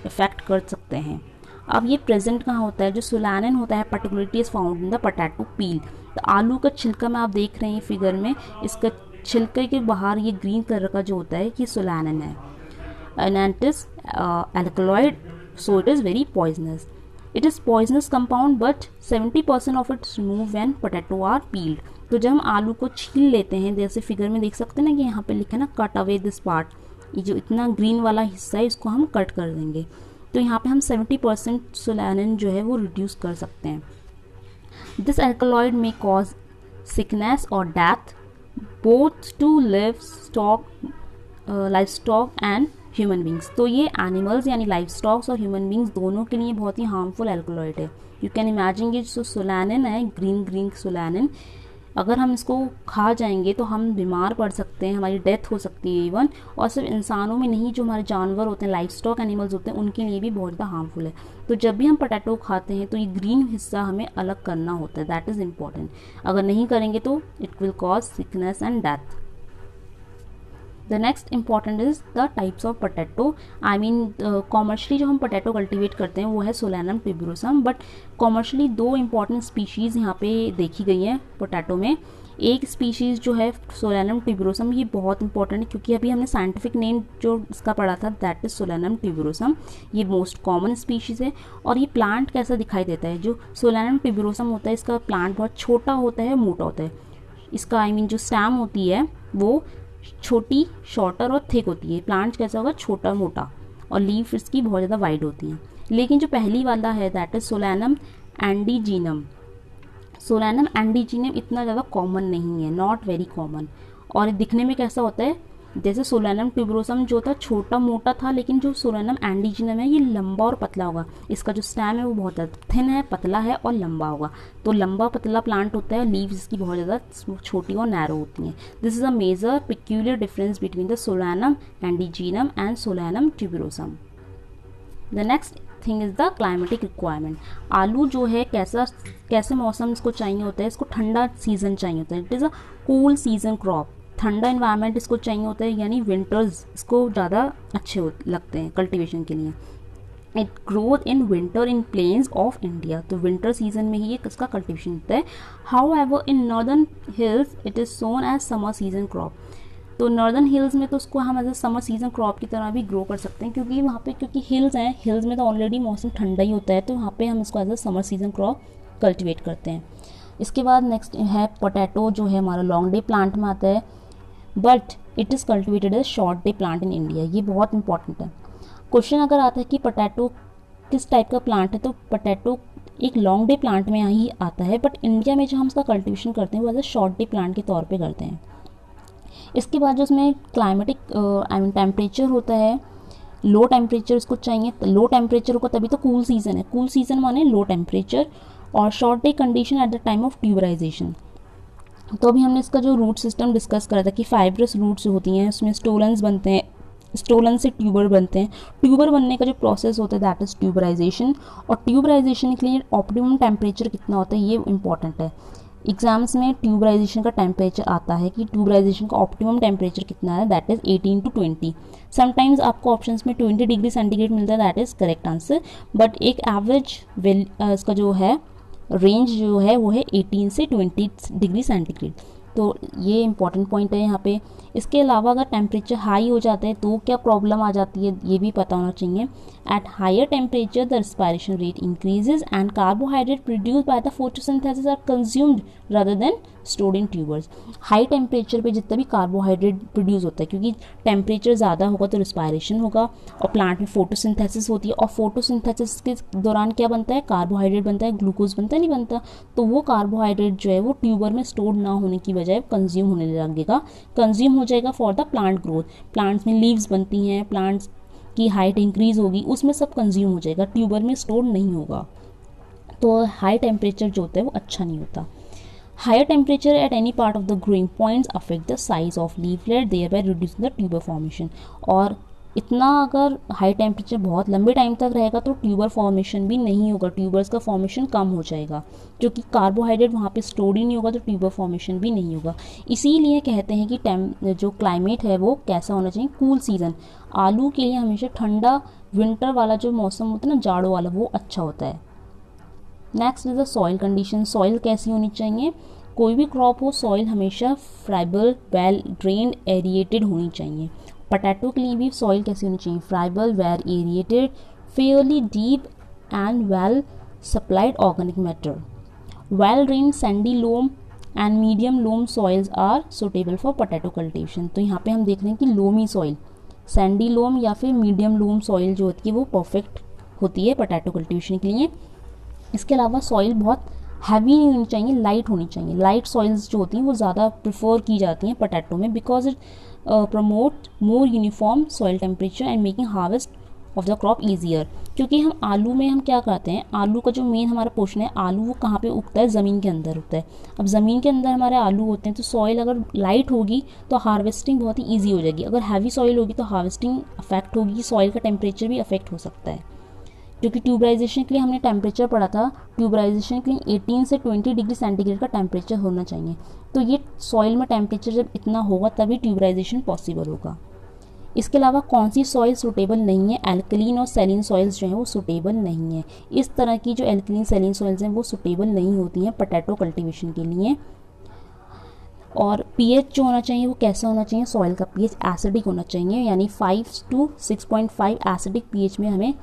इफेक्ट कर सकते हैं। अब ये प्रेजेंट कहाँ होता है? जो सोलानिन होता है particularly is found in the potato peel. तो आलू का छिलका में आप देख रहे हैं फिगर में, इसका छिलके के बाहर ये ग्रीन कलर का जो होता है ये सोलानिन है, and it is alkaloid, so it is very poisonous. It is poisonous compound but 70% of it is removed when potato are peeled. तो जब हम आलू को छील लेते हैं, जैसे फिगर में देख सकते हैं ना कि यहाँ पे लिखा है ना कट अवे दिस पार्ट, ये जो इतना ग्रीन वाला हिस्सा है इसको हम कट कर देंगे। तो यहाँ पे हम 70% सोलानिन जो है वो रिड्यूस कर सकते हैं। दिस एल्कलॉइड में कॉज सिकनेस और death both to livestock and human beings. तो ये एनिमल्स यानी लाइफ स्टॉक्स और ह्यूमन बींग्स दोनों के लिए बहुत ही हार्मफुल एल्कलॉइड है। यू कैन इमेजिन ये जो सोलानिन है, ग्रीन सोलानिन, अगर हम इसको खा जाएंगे तो हम बीमार पड़ सकते हैं, हमारी डेथ हो सकती है इवन। और सिर्फ इंसानों में नहीं, जो हमारे जानवर होते हैं, लाइफ स्टॉक एनिमल्स होते हैं, उनके लिए भी बहुत ज़्यादा हार्मफुल है। तो जब भी हम पोटैटो खाते हैं तो ये ग्रीन हिस्सा हमें अलग करना होता है, दैट इज़ इम्पॉर्टेंट। अगर नहीं करेंगे तो it will cause sickness and death. The next important is the types of potato. I mean commercially जो हम पोटैटो कल्टीवेट करते हैं वो है solanum tuberosum, but commercially 2 important species यहाँ पे देखी गई हैं पोटैटो में। एक स्पीशीज़ जो है सोलानम ट्यूबरोसम, ये बहुत इंपॉर्टेंट है क्योंकि अभी हमने साइंटिफिक नेम जो इसका पढ़ा था दैट इज सोलानम ट्यूबरोसम। ये मोस्ट कॉमन स्पीशीज़ है। और ये प्लांट कैसा दिखाई देता है, जो सोलानम ट्यूबरोसम होता है इसका प्लांट बहुत छोटा होता है, मोटा होता है। इसका आई मीन जो स्टेम होती है वो छोटी, शॉर्टर और थिक होती है। प्लांट कैसा होगा, छोटा मोटा, और लीफ इसकी बहुत ज़्यादा वाइड होती हैं। लेकिन जो पहली वाला है दैट इज सोलानम एंडीजीनम। सोलानम एंडीजीनम इतना ज़्यादा कॉमन नहीं है, नॉट वेरी कॉमन। और दिखने में कैसा होता है, जैसे सोलानम ट्यूबरोसम जो था छोटा मोटा था, लेकिन जो सोलानम एंडीजीनम है ये लंबा और पतला होगा। इसका जो स्टेम है वो बहुत ज़्यादा थिन है, पतला है और लंबा होगा। तो लंबा पतला प्लांट होता है, लीव्स इसकी बहुत ज़्यादा छोटी और नैरो होती हैं। This is a major peculiar difference between the solanum andigenum and solanum tuberosum. The next thing is the climatic requirement. आलू जो है कैसे मौसम इसको चाहिए होता है, इसको ठंडा सीजन चाहिए होता है। It is a cool season crop. ठंडा इन्वायरमेंट इसको चाहिए होता है, यानी विंटर्स इसको ज़्यादा अच्छे लगते हैं कल्टीवेशन के लिए। It growth in winter in plains of India. तो विंटर सीजन में ही इसका कल्टीवेशन होता है। However in northern hills it is sown as summer season crop. तो नॉर्दर्न हिल्स में तो उसको हम as a summer season crop की तरह भी ग्रो कर सकते हैं, क्योंकि वहाँ पे हिल्स हैं, हिल्स में तो ऑलरेडी मौसम ठंडा ही होता है, तो वहाँ पे हम इसको as a summer season crop cultivate करते हैं। इसके बाद नेक्स्ट है पोटैटो, जो है हमारा लॉन्ग डे प्लांट में आता है, but it is cultivated as short day plant in India. ये बहुत इंपॉर्टेंट है। क्वेश्चन अगर आता है कि पोटैटो किस टाइप का प्लांट है, तो पोटैटो एक लॉन्ग डे प्लांट में ही आता है, बट इंडिया में जो हम इसका कल्टिवेशन करते हैं वो as a short day plant के तौर पे करते हैं। इसके बाद जो उसमें क्लाइमेटिक आई मीन टेम्परेचर होता है, लो टेम्परेचर इसको चाहिए। लो टेम्परेचर होगा तभी तो कूल सीजन है। कूल सीजन माने लो टेम्परेचर और short day condition at the time of tuberization. तो अभी हमने इसका जो रूट सिस्टम डिस्कस करा था कि फाइब्रस रूट्स होती हैं, उसमें स्टोलन्स बनते हैं, स्टोलन से ट्यूबर बनते हैं। ट्यूबर बनने का जो प्रोसेस होता है दैट इज़ ट्यूबराइजेशन। और ट्यूबराइजेशन के लिए ऑप्टिमम टेम्परेचर कितना होता है ये इंपॉर्टेंट है। एग्जाम्स में ट्यूबराइजेशन का टेम्परेचर आता है कि ट्यूबराइजेशन का ऑप्टिमम टेम्परेचर कितना है, दैट इज़ 18 to 20। समटाइम्स आपको ऑप्शंस में 20 डिग्री सेंटीग्रेड मिलता है, that is correct answer. But एक एवरेज इसका जो है रेंज जो है वो है 18 से 20 डिग्री सेंटीग्रेड। तो ये इंपॉर्टेंट पॉइंट है यहाँ पे। इसके अलावा अगर टेम्परेचर हाई हो जाता है तो क्या प्रॉब्लम आ जाती है, ये भी पता होना चाहिए। At higher temperature the respiration rate increases and carbohydrate produce by the photosynthesis are consumed rather than stored in tubers. High temperature पे जितना भी कार्बोहाइड्रेट प्रोड्यूस होता है, क्योंकि टेम्परेचर ज़्यादा होगा तो रिस्पायरेशन होगा और प्लांट में फोटोसिंथेसिस होती है, और फोटोसिंथेसिस के दौरान क्या बनता है, कार्बोहाइड्रेट बनता है, ग्लूकोज बनता है, नहीं बनता। तो वो कार्बोहाइड्रेट जो है वो ट्यूबर में स्टोर ना होने की बजाय कंज्यूम होने लगेगा, कंज्यूम हो जाएगा for the plant growth. Plants में लीव्स बनती हैं, प्लांट्स की हाइट इंक्रीज होगी, उसमें सब कंज्यूम हो जाएगा, ट्यूबर में स्टोर नहीं होगा। तो हाई टेम्परेचर जो होता है वो अच्छा नहीं होता। Higher temperature at any part of the growing points affect the size of leaflet, thereby reducing the tuber formation। और इतना अगर हाई टेम्परेचर बहुत लंबे टाइम तक रहेगा तो ट्यूबर फॉर्मेशन भी नहीं होगा, ट्यूबर्स का फॉर्मेशन कम हो जाएगा, क्योंकि कार्बोहाइड्रेट वहाँ पे स्टोर ही नहीं होगा तो ट्यूबर फॉर्मेशन भी नहीं होगा। इसीलिए कहते हैं कि जो क्लाइमेट है वो कैसा होना चाहिए, कूल सीजन। आलू के लिए हमेशा ठंडा विंटर वाला जो मौसम होता है ना, जाड़ों वाला, वो अच्छा होता है। Next is the soil condition. Soil कैसी होनी चाहिए, कोई भी क्रॉप हो सॉइल हमेशा फ्राइबल, वेल ड्रेन्ड, एरिएटेड होनी चाहिए। पोटैटो के लिए भी सॉइल कैसी होनी चाहिए, friable, well aerated, fairly deep and well supplied organic matter. Well drained sandy loam and medium loam soils are suitable for potato cultivation. तो यहाँ पे हम देख रहे हैं कि लोमी सॉइल, सैंडी लोम या फिर मीडियम लोम सॉइल जो होती है वो परफेक्ट होती है पोटैटो कल्टीवेशन के लिए। इसके अलावा सॉइल बहुत हैवी नहीं होनी चाहिए, लाइट होनी चाहिए। लाइट सॉइल्स जो होती हैं वो ज़्यादा प्रेफर की जाती हैं पोटैटो में, because it promote more uniform soil temperature and making harvest of the crop easier. क्योंकि हम आलू में हम क्या करते हैं, आलू का जो मेन हमारा पोर्शन है, आलू वो कहाँ पे उगता है, ज़मीन के अंदर उगता है। अब ज़मीन के अंदर हमारे आलू होते हैं, तो सॉइल अगर लाइट होगी तो हार्वेस्टिंग बहुत ही ईजी हो जाएगी। अगर हैवी सॉइल होगी तो हार्वेस्टिंग अफेक्ट होगी, सॉइल का टेम्परेचर भी अफेक्ट हो सकता है। क्योंकि ट्यूबराइजेशन के लिए हमने टेम्परेचर पढ़ा था, ट्यूबराइजेशन के लिए 18 से 20 डिग्री सेंटीग्रेड का टेम्परेचर होना चाहिए। तो ये सॉइल में टेम्परेचर जब इतना होगा तभी ट्यूबराइजेशन पॉसिबल होगा। इसके अलावा कौन सी सॉइल सूटेबल नहीं है, एल्कलीन और सैलिन सॉइल्स जो हैं वो सूटेबल नहीं है। इस तरह की जो एल्कलीन सैलिन सॉइल्स हैं वो सूटेबल नहीं होती हैं पोटैटो कल्टीवेशन के लिए। और पीएच जो होना चाहिए वो कैसा होना चाहिए, सॉइल का पीएच एसिडिक होना चाहिए, यानी 5 to 6.5 एसिडिक पीएच में हमें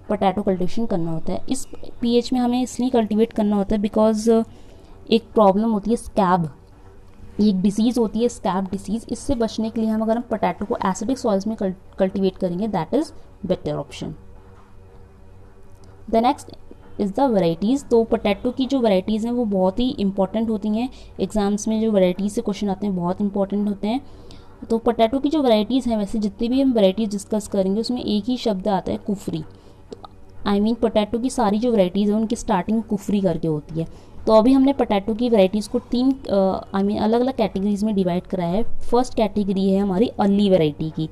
पोटैटो कल्टीवेशन करना होता है। इस पीएच में हमें इसलिए कल्टीवेट करना होता है बिकॉज एक प्रॉब्लम होती है स्कैब, एक डिसीज़ होती है स्कैब डिसीज़। इससे बचने के लिए हम अगर हम पोटैटो को एसिडिक सॉइल्स में कल्टीवेट करेंगे, that is better option. The next is the varieties. तो पोटैटो की जो वैरायटीज़ हैं वो बहुत ही इंपॉर्टेंट होती हैं। एग्जाम्स में जो वैरायटीज़ से क्वेश्चन आते हैं बहुत इंपॉर्टेंट होते हैं। तो पोटैटो की जो वैरायटीज़ हैं, वैसे जितनी भी हम वैरायटीज़ डिस्कस करेंगे उसमें एक ही शब्द आता है, कुफरी। आई मीन पोटैटो की सारी जो वैरायटीज़ हैं उनकी स्टार्टिंग कुफरी करके होती है। तो अभी हमने पोटैटो की वैरायटीज़ को तीन अलग अलग कैटेगरीज में डिवाइड करा है। फर्स्ट कैटेगरी है हमारी अर्ली वैरायटी की।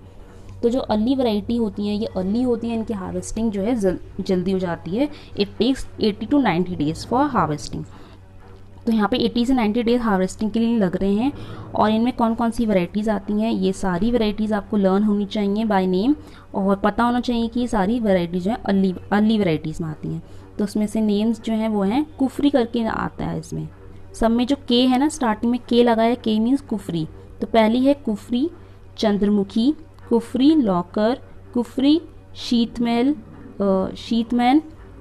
तो जो अर्ली वैरायटी होती हैं, ये अर्ली होती है, इनकी हार्वेस्टिंग जो है जल्दी हो जाती है। It takes 80 to 90 days for harvesting. तो यहाँ पे 80 से 90 डेज हार्वेस्टिंग के लिए लग रहे हैं। और इनमें कौन कौन सी वैरायटीज़ आती हैं, ये सारी वैरायटीज़ आपको लर्न होनी चाहिए बाय नेम, और पता होना चाहिए कि ये सारी वैरायटीज़ जो है अर्ली वैरायटीज़ में आती हैं। तो उसमें से नेम्स जो हैं वो हैं, कुफरी करके आता है इसमें। सब में जो के है ना, स्टार्टिंग में के लगा है, के मीन्स कुफरी। तो पहली है कुफरी चंद्रमुखी, कुफरी लॉकर, कुफरी शीतमैन,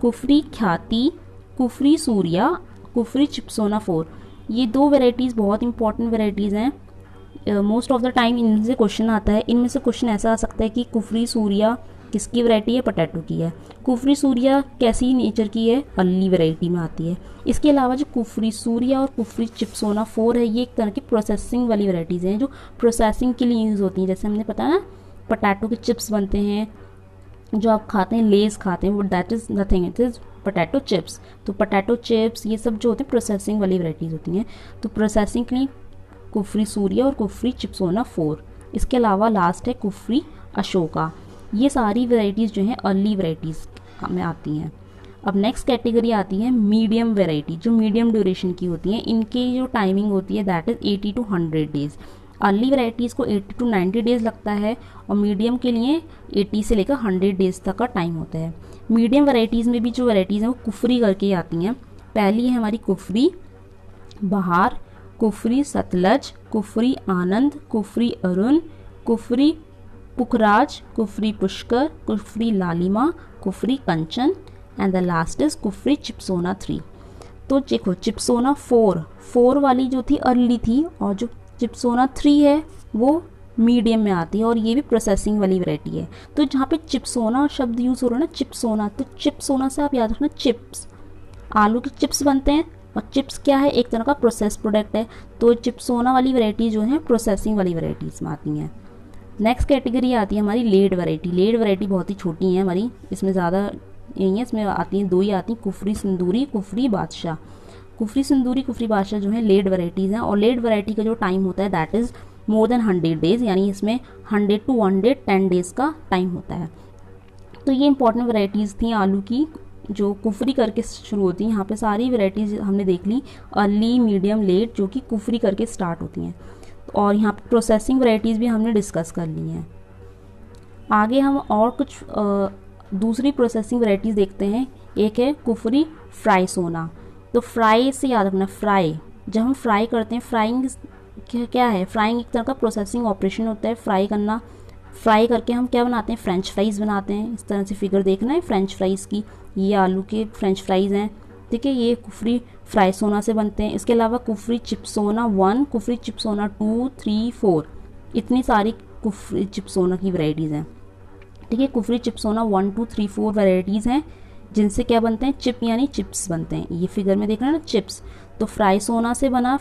कुफरी ख्याति, कुफरी सूर्या, कुफरी चिप्सोना 4। ये दो वेराइटीज़ बहुत इंपॉर्टेंट वेराइटीज़ हैं। मोस्ट ऑफ द टाइम इनसे क्वेश्चन आता है। इनमें से क्वेश्चन ऐसा आ सकता है कि कुफरी सूर्या किसकी वैरायटी है, पोटैटो की है। कुफरी सूर्या कैसी नेचर की है, अर्ली वैरायटी में आती है। इसके अलावा जो कुफरी सूर्या और कुफरी चिप्सोना 4 है, ये एक तरह की प्रोसेसिंग वाली वैराइटीज़ हैं जो प्रोसेसिंग के लिए यूज़ होती हैं। जैसे हमने पता ना, पोटैटो के चिप्स बनते हैं जो आप खाते हैं, लेस खाते हैं, वो that is nothing, it is potato chips. तो पोटैटो चिप्स ये सब जो होते हैं प्रोसेसिंग वाली वैराइटीज़ होती हैं। तो प्रोसेसिंग के लिए कुफरी सूर्या और कुफरी चिप्सोना 4। इसके अलावा लास्ट है कुफरी अशोका। ये सारी वैराइटीज़ जो हैं अर्ली वैराइटीज़ में आती हैं। अब नेक्स्ट कैटेगरी आती है मीडियम वैरायटी, जो मीडियम ड्यूरेशन की होती हैं। इनकी जो टाइमिंग होती है that is 80 to 100 days. Early varieties को 80 to 90 डेज़ लगता है, और मीडियम के लिए 80 से लेकर 100 डेज़ तक का टाइम होता है। मीडियम वैराइटीज़ में भी जो वैराइटीज़ हैं वो कुफरी करके आती हैं। पहली है हमारी कुफरी बहार, कुफरी सतलज, कुफरी आनंद, कुफरी अरुण, कुफरी पुखराज, Kufri Pushkar, Kufri Lalima, Kufri Kanchan, and the last is Kufri Chipsona 3। तो देखो, चिप्सोना 4 वाली जो थी अर्ली थी, और जो चिप्सोना 3 है वो मीडियम में आती है, और ये भी प्रोसेसिंग वाली वैरायटी है। तो जहाँ पे चिप्सोना शब्द यूज़ हो रहा है ना, चिप्सोना, तो चिप्सोना से आप याद रखना चिप्स, आलू के चिप्स बनते हैं, और चिप्स क्या है, एक तरह का प्रोसेस प्रोडक्ट है। तो चिप्सोना वाली वैरायटी जो है प्रोसेसिंग वाली वैरायटीज़ में आती हैं। नेक्स्ट कैटेगरी आती है हमारी लेड वैरायटी। लेड वैरायटी बहुत ही छोटी है हमारी, इसमें ज़्यादा नहीं है, इसमें आती हैं 2 ही आती हैं, कुफरी सिंदूरी, कुफरी बादशाह। कुफरी सिंदूरी, कुफरी बादशाह जो है लेड वैरायटीज़ हैं, और लेड वैरायटी का जो टाइम होता है that is more than 100 days, यानी इसमें 100 to 110 डेज़ का टाइम होता है। तो ये इंपॉर्टेंट वैरायटीज़ थी आलू की जो कुफरी करके शुरू होती हैं। यहाँ पे सारी वैरायटीज़ हमने देख ली, अर्ली, मीडियम, लेट, जो कि कुफरी करके स्टार्ट होती हैं। और यहाँ पे प्रोसेसिंग वैरायटीज़ भी हमने डिस्कस कर ली हैं। आगे हम और कुछ दूसरी प्रोसेसिंग वैरायटीज़ देखते हैं। एक है कुफरी फ्राई सोना। तो फ्राई से याद रखना, फ्राई जब हम फ्राई करते हैं, फ्राइंग क्या है, फ्राइंग एक तरह का प्रोसेसिंग ऑपरेशन होता है, फ्राई करना। फ्राई करके हम क्या बनाते हैं, फ्रेंच फ्राइज़ बनाते हैं। इस तरह से फिगर देखना है फ्रेंच फ्राइज़ की, ये आलू के फ्रेंच फ्राइज़ हैं, ठीक है। ये कुफरी फ्राई सोना से बनते हैं। इसके अलावा कुफरी चिप्सोना 1, कुफरी चिप्सोना 2, 3, 4, इतनी सारी कुफरी चिप्सोना की वैरायटीज़ हैं। ठीक है। कुफरी चिप्सोना 1 2 3 4 वेराइटीज़ हैं जिनसे क्या बनते हैं, चिप यानी चिप्स बनते हैं। ये फिगर में देख रहे हैं ना, चिप्स। तो फ्राइसोना से बना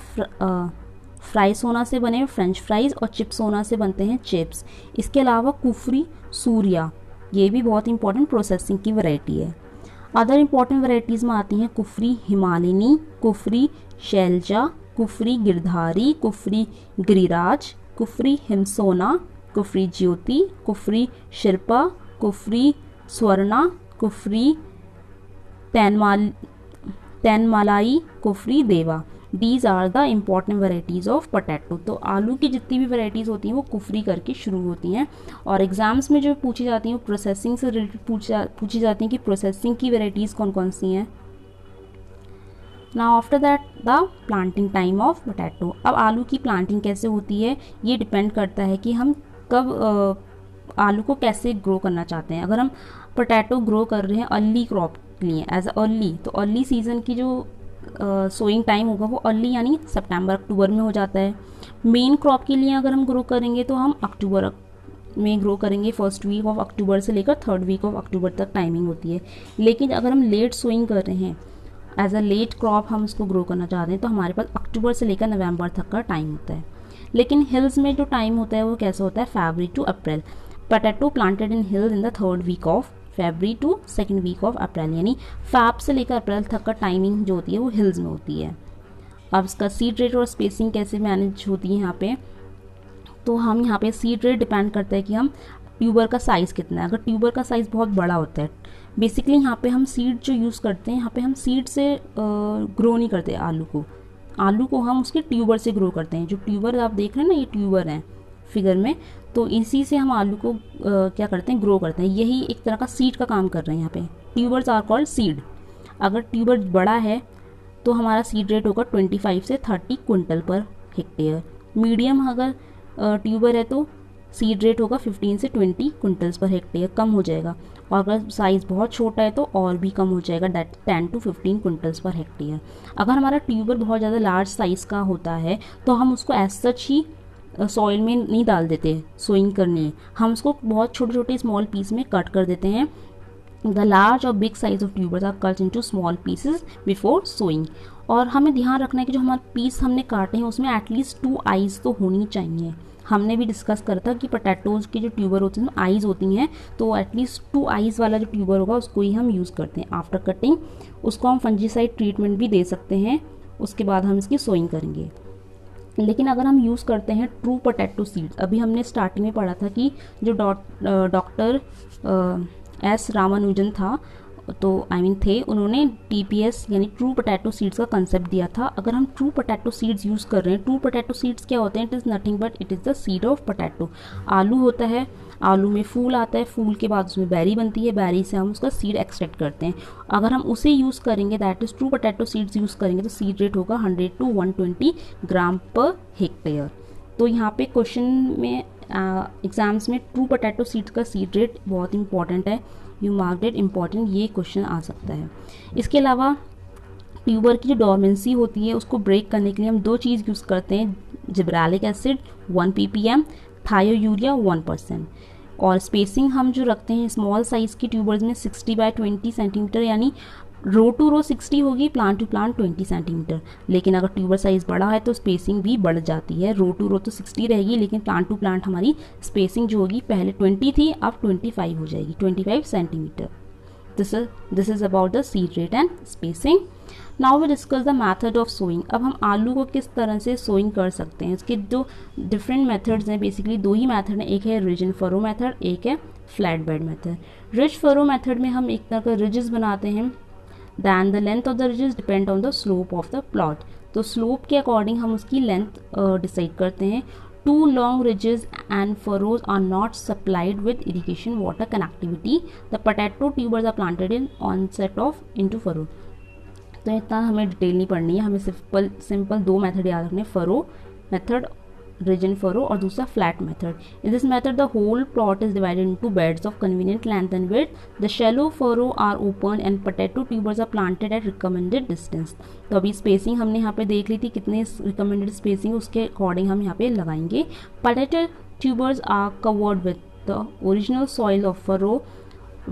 फ्राइसोना से बने फ्रेंच फ्राइज और चिप्सोना से बनते हैं चिप्स। इसके अलावा कुफरी सूर्या, ये भी बहुत इंपॉर्टेंट प्रोसेसिंग की वैरायटी है। अदर इंपॉर्टेंट वैरायटीज़ में आती हैं कुफरी हिमालिनी, कुफरी शैलजा, कुफरी गिरधारी, कुफरी गिरिराज, कुफरी हिमसोना, कुफरी ज्योति, Kufri Shilpa, Kufri Swarna, Kufri Thenmalai, Kufri Dewa. These are the important varieties of potato. तो आलू की जितनी भी वेराइटीज़ होती हैं वो कुफरी करके शुरू होती हैं, और एग्जाम्स में जो पूछी जाती हैं वो प्रोसेसिंग से रिलेटेड पूछी जाती हैं कि प्रोसेसिंग की वेराइटीज़ कौन कौन सी हैं। Now after that the planting time of potato. अब आलू की प्लांटिंग कैसे होती है ये डिपेंड करता है कि हम कब आलू को कैसे ग्रो करना चाहते हैं। अगर हम पोटैटो ग्रो कर रहे हैं अर्ली क्रॉप के लिए एज अर्ली, तो अर्ली सीजन की जो सोइंग टाइम होगा वो अर्ली यानी सितंबर अक्टूबर में हो जाता है। मेन क्रॉप के लिए अगर हम ग्रो करेंगे तो हम अक्टूबर में ग्रो करेंगे, फर्स्ट वीक ऑफ अक्टूबर से लेकर थर्ड वीक ऑफ अक्टूबर तक टाइमिंग होती है। लेकिन अगर हम लेट सोइंग कर रहे हैं एज अ लेट क्रॉप, हम उसको ग्रो करना चाहते हैं, तो हमारे पास अक्टूबर से लेकर नवंबर तक का टाइम होता है। लेकिन हिल्स में जो टाइम होता है वो कैसा होता है, February to April. Potato planted in hills in the third week of February to second week of April, यानी फैब से लेकर अप्रैल तक का टाइमिंग जो होती है वो हिल्स में होती है। अब इसका सीड रेट और स्पेसिंग कैसे मैनेज होती है यहाँ पे, तो हम यहाँ पे सीड रेट डिपेंड करता है कि हम ट्यूबर का साइज़ कितना है। अगर ट्यूबर का साइज़ बहुत बड़ा होता है, बेसिकली यहाँ पे हम सीड जो यूज़ करते हैं, यहाँ पे हम सीड से ग्रो नहीं करते आलू को हम उसके ट्यूबर से ग्रो करते हैं। जो ट्यूबर आप देख रहे हैं ना, ये ट्यूबर हैं फिगर में, तो इसी से हम आलू को क्या करते हैं, ग्रो करते हैं। यही एक तरह का सीड का काम कर रहे हैं यहाँ पे। Tubers are called seed. अगर ट्यूबर बड़ा है तो हमारा सीड रेट होगा 25 से 30 क्विंटल पर हेक्टेयर। मीडियम अगर ट्यूबर है तो सीड रेट होगा 15 से 20 क्विंटल्स पर हेक्टेयर, कम हो जाएगा। और अगर साइज़ बहुत छोटा है तो और भी कम हो जाएगा, that 10 to 15 quintals per hectare. अगर हमारा ट्यूबर बहुत ज़्यादा लार्ज साइज़ का होता है तो हम उसको एज सच ही सॉइल में नहीं डाल देते सोइंग करने, हम उसको बहुत छोटे छोटे स्मॉल पीस में कट कर देते हैं। द लार्ज और big size of tubers are cut into small pieces before sowing. और हमें ध्यान रखना है कि जो हमारे पीस हमने काटे हैं उसमें एटलीस्ट 2 आईज तो होनी चाहिए। हमने भी डिस्कस करा था कि पोटैटोज के जो ट्यूबर होते हैं आईज होती हैं, तो एटलीस्ट 2 आईज वाला जो ट्यूबर होगा उसको ही हम यूज़ करते हैं। आफ्टर कटिंग उसको हम फंजीसाइड ट्रीटमेंट भी दे सकते हैं, उसके बाद हम इसकी सोइंग करेंगे। लेकिन अगर हम यूज़ करते हैं ट्रू पोटैटो सीड्स, अभी हमने स्टार्टिंग में पढ़ा था कि जो डॉक्टर एस रामानुजन था, तो थे उन्होंने TPS यानी ट्रू पोटैटो सीड्स का कंसेप्ट दिया था। अगर हम ट्रू पोटैटो सीड्स यूज़ कर रहे हैं, ट्रू पोटैटो सीड्स क्या होते हैं, it is nothing but it is the seed of potato. आलू होता है, आलू में फूल आता है, फूल के बाद उसमें बैरी बनती है, बैरी से हम उसका सीड एक्सट्रैक्ट करते हैं। अगर हम उसे यूज़ करेंगे, that is true potato seeds use करेंगे, तो सीड रेट होगा 100 to 120 ग्राम पर हेक्टेयर। तो यहाँ पे क्वेश्चन में एग्जाम्स में ट्रू पोटैटो सीड्स का सीड रेट बहुत इंपॉर्टेंट है, यू मार्क इट इम्पॉर्टेंट, ये क्वेश्चन आ सकता है। इसके अलावा ट्यूबर की जो डोरमेंसी होती है उसको ब्रेक करने के लिए हम 2 चीज़ यूज़ करते हैं, जिब्रेलिक एसिड 1 ppm, थायोयूरिया 1%। और स्पेसिंग हम जो रखते हैं स्मॉल साइज़ की ट्यूबर्स में 60 by 20 सेंटीमीटर, यानी रो टू रो 60 होगी, प्लांट टू प्लांट 20 सेंटीमीटर। लेकिन अगर ट्यूबर साइज़ बड़ा है तो स्पेसिंग भी बढ़ जाती है, रो टू रो तो 60 रहेगी, लेकिन प्लांट टू प्लांट हमारी स्पेसिंग जो होगी पहले 20 थी, अब 25 हो जाएगी, 25 centimetre. This is about the seed rate and spacing. Now we discuss the method of sowing. अब हम आलू को किस तरह से सोइंग कर सकते हैं, इसके जो डिफरेंट मेथड्स हैं, बेसिकली 2 ही मेथड हैं, एक है रिज एंड फरो मेथड, एक है flat bed method. Ridge furrow method में हम एक तरह का रिजेस बनाते हैं, then the length of the ridges depend on the slope of the plot. तो स्लोप के अकॉर्डिंग हम उसकी लेंथ डिसाइड करते हैं। 2 long ridges and furrows are not supplied with irrigation water connectivity. The potato tubers are planted in onset of into furrow. तो इतना हमें detail नहीं पढ़नी है, हमें सिंपल 2 मेथड याद रखने, furrow method, ridge and furrow, और दूसरा flat method. In this method the whole plot is divided into beds of convenient length and width. The shallow furrow are open and potato tubers are planted at recommended distance. तो अभी spacing हमने यहाँ पे देख ली थी, कितने recommended spacing, उसके according हम यहाँ पे लगाएंगे। Potato tubers are covered with the original soil of furrow.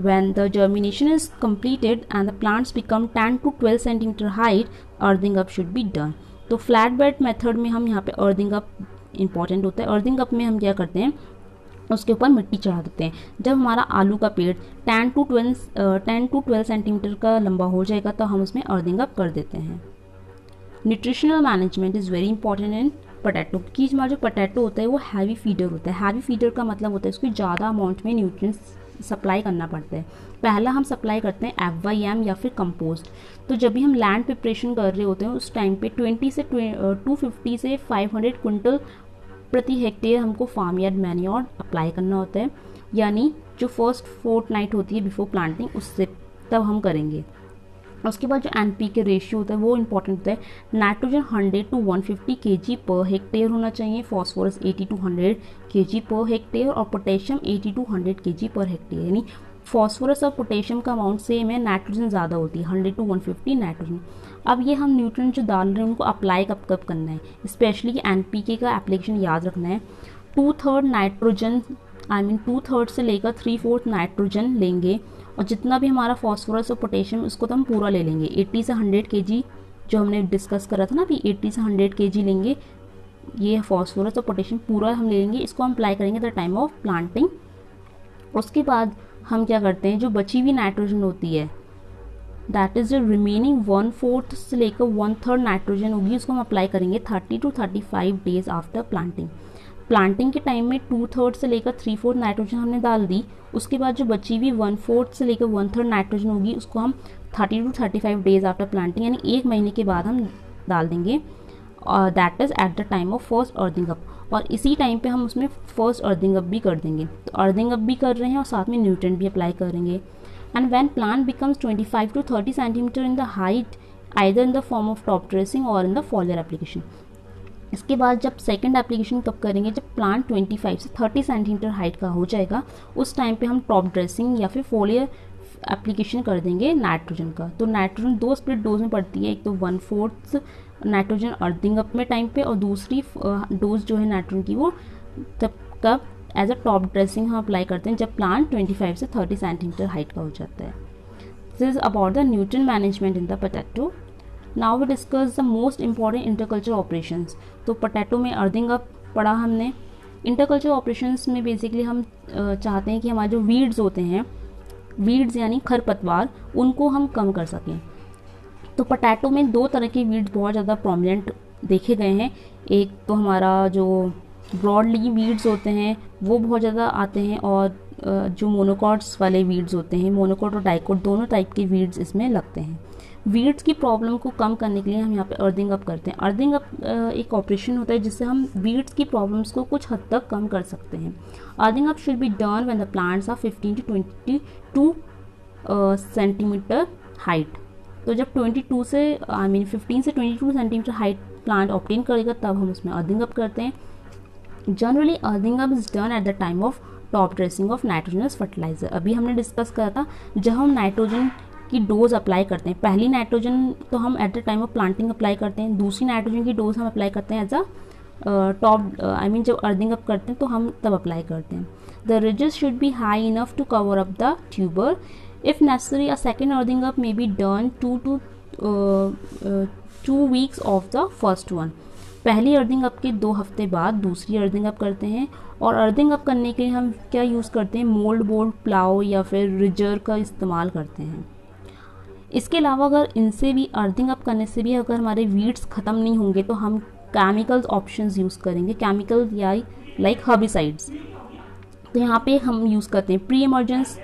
When the germination is completed and the plants become 10 to 12 centimeter height, earthing up should be done. तो फ्लैट बेड मेथड में हम यहाँ पे earthing up important होता है। Earthing up में हम क्या करते हैं, उसके ऊपर मिट्टी चढ़ा देते हैं। जब हमारा आलू का पेड़ 10 टू 12 सेंटीमीटर का लंबा हो जाएगा तो हम उसमें अर्थिंग अप कर देते हैं। Nutritional management is very important in potato, क्योंकि हमारा जो पोटैटो होता है वो हैवी फीडर होता है। हैवी फीडर का मतलब होता है उसको ज़्यादा अमाउंट में न्यूट्रिएंट्स सप्लाई करना पड़ता है। पहला हम सप्लाई करते हैं FYM या फिर कंपोस्ट। तो जब भी हम लैंड प्रिपरेशन कर रहे होते हैं उस टाइम पे 250 से 500 क्विंटल प्रति हेक्टेयर हमको फार्म यार्ड मैन्योर अप्लाई करना होता है, यानी जो फर्स्ट फोर्टनाइट होती है बिफोर प्लांटिंग उससे तब हम करेंगे। उसके बाद जो NP के रेशियो होता है वो इंपॉर्टेंट होता है। Nitrogen 100 to 150 kg per hectare होना चाहिए, फॉस्फोरस 80 to 100 kg पर हेक्टेयर और potassium 80 to 100 kg per hectare. यानी फॉस्फोरस और पोटेशियम का अमाउंट सेम है, नाइट्रोजन ज़्यादा होती है 100 to 150 नाइट्रोजन। अब ये हम न्यूट्रिएंट जो डाल रहे हैं उनको अप्लाई कब कब करना है, स्पेशली कि NPK का एप्लीकेशन याद रखना है। 2/3 नाइट्रोजन 2/3 से लेकर 3/4 नाइट्रोजन लेंगे और जितना भी हमारा फॉस्फोरस और पोटेशियम उसको तो हम पूरा ले लेंगे। 80 से 100 kg जो हमने डिस्कस करा था ना अभी, 80 से 100 kg लेंगे, ये फॉस्फोरस और पोटेशियम पूरा हम ले लेंगे। इसको हम अप्लाई करेंगे द टाइम ऑफ प्लांटिंग। उसके बाद हम क्या करते हैं, जो बची हुई नाइट्रोजन होती है दैट इज़ द रिमेनिंग 1/4 से लेकर 1/3 नाइट्रोजन होगी, उसको हम अप्लाई करेंगे 30 to 35 days after planting. Planting के टाइम में 2/3 से लेकर 3/4 नाइट्रोजन हमने डाल दी। उसके बाद जो बची हुई 1/4 से लेकर 1/3 नाइट्रोजन होगी उसको हम 30 to 35 डेज आफ्टर प्लांटिंग यानी 1 महीने के बाद हम डाल देंगे, और that is eight the time of first earthing up. और इसी टाइम पे हम उसमें फर्स्ट अर्थिंग अप भी कर देंगे। तो अर्थिंग अप भी कर रहे हैं और साथ में न्यूट्रिएंट भी अप्लाई करेंगे। And when plant becomes 25 to 30 centimetre in the height, either in the form of top dressing और इन द फॉलियर एप्लीकेशन। इसके बाद जब सेकंड एप्लीकेशन कब करेंगे, जब प्लांट 25 से 30 सेंटीमीटर हाइट का हो जाएगा उस टाइम पे हम टॉप ड्रेसिंग या फिर फोलियर एप्लीकेशन कर देंगे नाइट्रोजन का। तो नाइट्रोजन 2 स्प्लिट डोज में पड़ती है, एक तो 1/4 नाइट्रोजन अर्थिंग अप में टाइम पे और दूसरी डोज जो है नाइट्रोजन की वो तब कब एज अ टॉप ड्रेसिंग हम अप्लाई करते हैं जब प्लांट 25 से 30 सेंटीमीटर हाइट का हो जाता है। This is about the nutrient management in the potato. Now we discuss the most important interculture operations. तो पोटैटो में अर्थिंग अप पढ़ा हमने। इंटरकल्चर ऑपरेशंस में बेसिकली हम चाहते हैं कि हमारे जो वीड्स होते हैं, वीड्स यानी खरपतवार, उनको हम कम कर सकें। तो पोटैटो में 2 तरह के वीड्स बहुत ज़्यादा प्रोमिनेंट देखे गए हैं। एक तो हमारा जो ब्रॉडली वीड्स होते हैं वो बहुत ज़्यादा आते हैं, और जो मोनोकॉट्स वाले वीड्स होते हैं, मोनोकॉट और डाइकोट दोनों टाइप के वीड्स इसमें लगते हैं। वीड्स की प्रॉब्लम को कम करने के लिए हम यहाँ पे अर्थिंग अप करते हैं। अर्थिंग अप एक ऑपरेशन होता है जिससे हम वीड्स की प्रॉब्लम्स को कुछ हद तक कम कर सकते हैं। Earthing up should be done when the plants are 15 to 22 centimetre height. तो जब 15 से 22 सेंटीमीटर हाइट प्लांट ऑब्टेन करेगा तब हम उसमें अर्थिंग अप करते हैं। Generally earthing up is done at the time of top dressing of nitrogenous fertiliser. अभी हमने डिस्कस करा था जब हम नाइट्रोजन की डोज अप्लाई करते हैं, पहली नाइट्रोजन तो हम eight the time of planting apply करते हैं, दूसरी नाइट्रोजन की डोज हम अप्लाई करते हैं एज अ टॉप जब अर्थिंग अप करते हैं तो हम तब अप्लाई करते हैं। The ridges should be high enough to cover up the tuber. If necessary, a second earthing up may be done 2 weeks of the first one. पहली earthing up के 2 हफ्ते बाद दूसरी अर्थिंग अप करते हैं। और अर्थिंग अप करने के लिए हम क्या यूज़ करते हैं, मोल्ड बोर्ड प्लाव या फिर रिजर का इस्तेमाल करते हैं। इसके अलावा अगर इनसे भी अर्थिंग अप करने से भी अगर हमारे वीड्स ख़त्म नहीं होंगे तो हम केमिकल्स ऑप्शंस यूज़ करेंगे, केमिकल या लाइक हर्बिसाइड्स। तो यहाँ पे हम यूज़ करते हैं प्री इमर्जेंस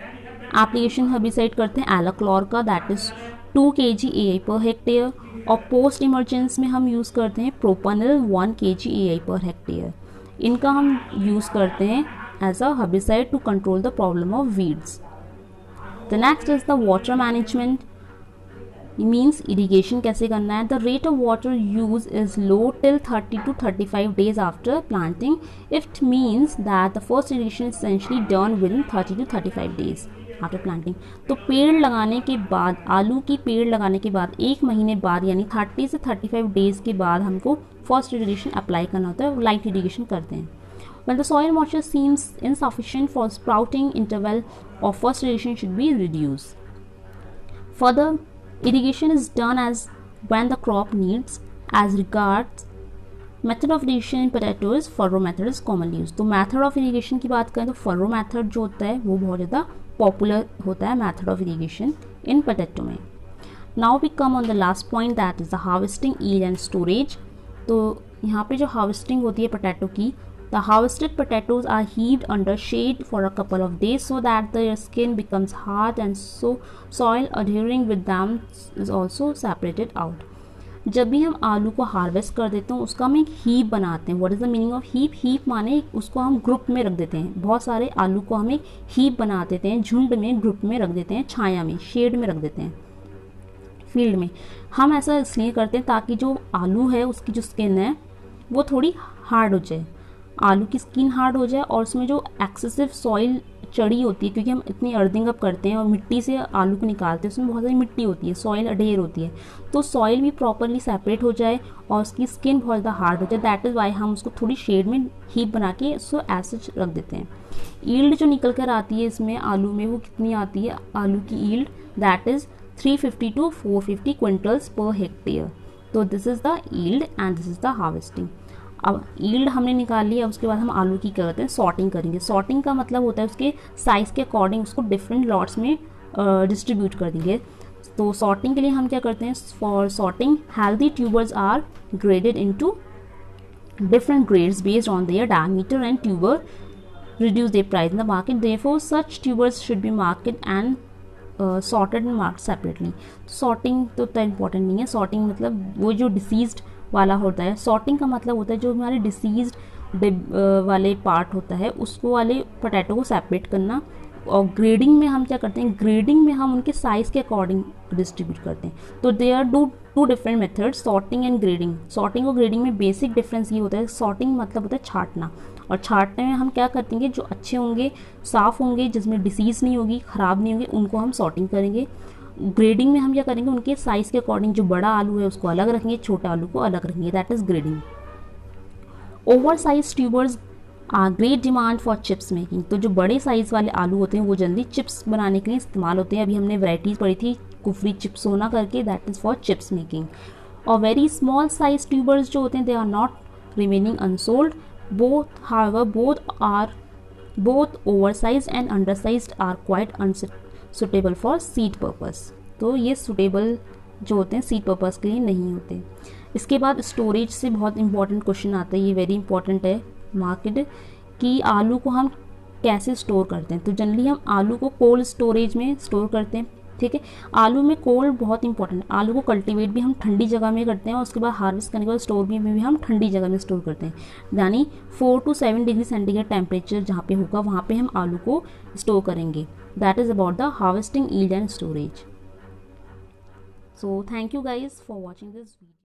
एप्लीकेशन हर्बिसाइड करते हैं एलाक्लोर का, that is 2 kg AI per hectare. और पोस्ट इमरजेंस में हम यूज़ करते हैं propanil 1 kg AI per hectare. इनका हम यूज़ करते हैं as a herbicide to control the problem of weeds. The next is the water management, means irrigation कैसे करना है। The rate of water use is low till 30 to 35 days after planting. It means that the first irrigation is essentially done with in 30 to 35 days after planting. तो पेड़ लगाने के बाद, आलू की पेड़ लगाने के बाद 1 महीने बाद यानी 30 से 35 डेज के बाद हमको फर्स्ट इरीगेशन अप्लाई करना होता है, लाइट इरीगेशन करते हैं। When the soil moisture seems insufficient for sprouting, interval of first irrigation should be reduced. Further irrigation is done as when the crop needs. As regards method of irrigation in potatoes, furrow method is commonly used. तो method of irrigation की बात करें तो furrow method जो होता है वो बहुत ज़्यादा पॉपुलर होता है method of irrigation in potato में. Now we come on the last point, that is the harvesting, yield and storage. तो यहाँ पे जो harvesting होती है potato की, the harvested potatoes are heaved under shade for a couple of days so that their skin becomes hard and so soil adhering with them is also separated out. जब भी हम आलू को हार्वेस्ट कर देते हैं उसका हम एक हीप बनाते हैं. What is the meaning of heap? Heap माने उसको हम ग्रुप में रख देते हैं. बहुत सारे आलू को हम एक हीप बना देते हैं, झुंड में, ग्रुप में रख देते हैं, छाया में, शेड में रख देते हैं, फील्ड में. हम ऐसा इसलिए करते हैं ताकि जो आलू है उसकी जो स्किन है वो थोड़ी हार्ड हो जाए, आलू की स्किन हार्ड हो जाए और उसमें जो एक्सेसिव सॉइल चढ़ी होती है, क्योंकि हम इतनी अर्थिंग अप करते हैं और मिट्टी से आलू को निकालते हैं, उसमें बहुत सारी मिट्टी होती है, सॉइल अडेर होती है, तो सॉइल भी प्रॉपरली सेपरेट हो जाए और उसकी स्किन बहुत ज़्यादा हार्ड हो जाए. दैट इज़ वाई हम उसको थोड़ी शेड में हीप बना के उसको ऐसे रख देते हैं. ईल्ड जो निकल कर आती है इसमें आलू में वो कितनी आती है? आलू की yield that is 350 to 450 quintals per hectare. तो this is the yield and this is the harvesting. अब ईल्ड हमने निकाल लिया, उसके बाद हम आलू की क्या करते हैं? सॉर्टिंग करेंगे. सॉर्टिंग का मतलब होता है उसके साइज़ के अकॉर्डिंग उसको डिफरेंट लॉट्स में डिस्ट्रीब्यूट कर देंगे. तो सॉर्टिंग के लिए हम क्या करते हैं? For sorting healthy tubers are graded into different grades based on their diameter and tuber reduce their price in the market. Therefore such tubers should be marketed and sorted and marked separately. Sorting तो इतना important नहीं है. Sorting मतलब वो जो deceased वाला होता है. सॉर्टिंग का मतलब होता है जो हमारे डिसीज्ड वाले पार्ट होता है उसको वाले पोटैटो को सेपरेट करना. और ग्रेडिंग में हम क्या करते हैं? ग्रेडिंग में हम उनके साइज़ के अकॉर्डिंग डिस्ट्रीब्यूट करते हैं. तो they are two different methods, sorting and grading. Sorting और ग्रेडिंग में बेसिक डिफरेंस ये होता है, सॉर्टिंग मतलब होता है छांटना, और छांटने में हम क्या करते हैं? जो अच्छे होंगे, साफ़ होंगे, जिसमें डिसीज़ नहीं होगी, ख़राब नहीं होंगे, उनको हम सॉर्टिंग करेंगे. ग्रेडिंग में हम क्या करेंगे? उनके साइज़ के अकॉर्डिंग जो बड़ा आलू है उसको अलग रखेंगे, छोटा आलू को अलग रखेंगे. That is grading. Over size tubers great demand for chips making. तो जो बड़े साइज़ वाले आलू होते हैं वो जल्दी चिप्स बनाने के लिए इस्तेमाल होते हैं. अभी हमने वैराइटीज़ पढ़ी थी कुफरी चिप्स होना करके, that is for chips making. और वेरी स्मॉल साइज ट्यूबर्स जो होते हैं they are not remaining unsold. Both however both oversized and undersized are quite unsuitable for seed purpose. तो ये सुटेबल जो होते हैं सीड पर्पस के लिए नहीं होते. इसके बाद स्टोरेज से बहुत इंपॉर्टेंट क्वेश्चन आता है, ये वेरी इंपॉर्टेंट है मार्केट, कि आलू को हम कैसे स्टोर करते हैं. तो जनरली हम आलू को कोल्ड स्टोरेज में स्टोर करते हैं. ठीक है, आलू में कोल्ड बहुत इंपॉर्टेंट है. आलू को कल्टीवेट भी हम ठंडी जगह में करते हैं और उसके बाद हार्वेस्ट करने के बाद स्टोर में भी हम ठंडी जगह में स्टोर करते हैं. यानी 4 to 7 डिग्री सेंटीग्रेड टेम्परेचर जहाँ पे होगा वहाँ पे हम आलू को स्टोर करेंगे. That is about the harvesting, yield and storage. So thank you guys for watching this video.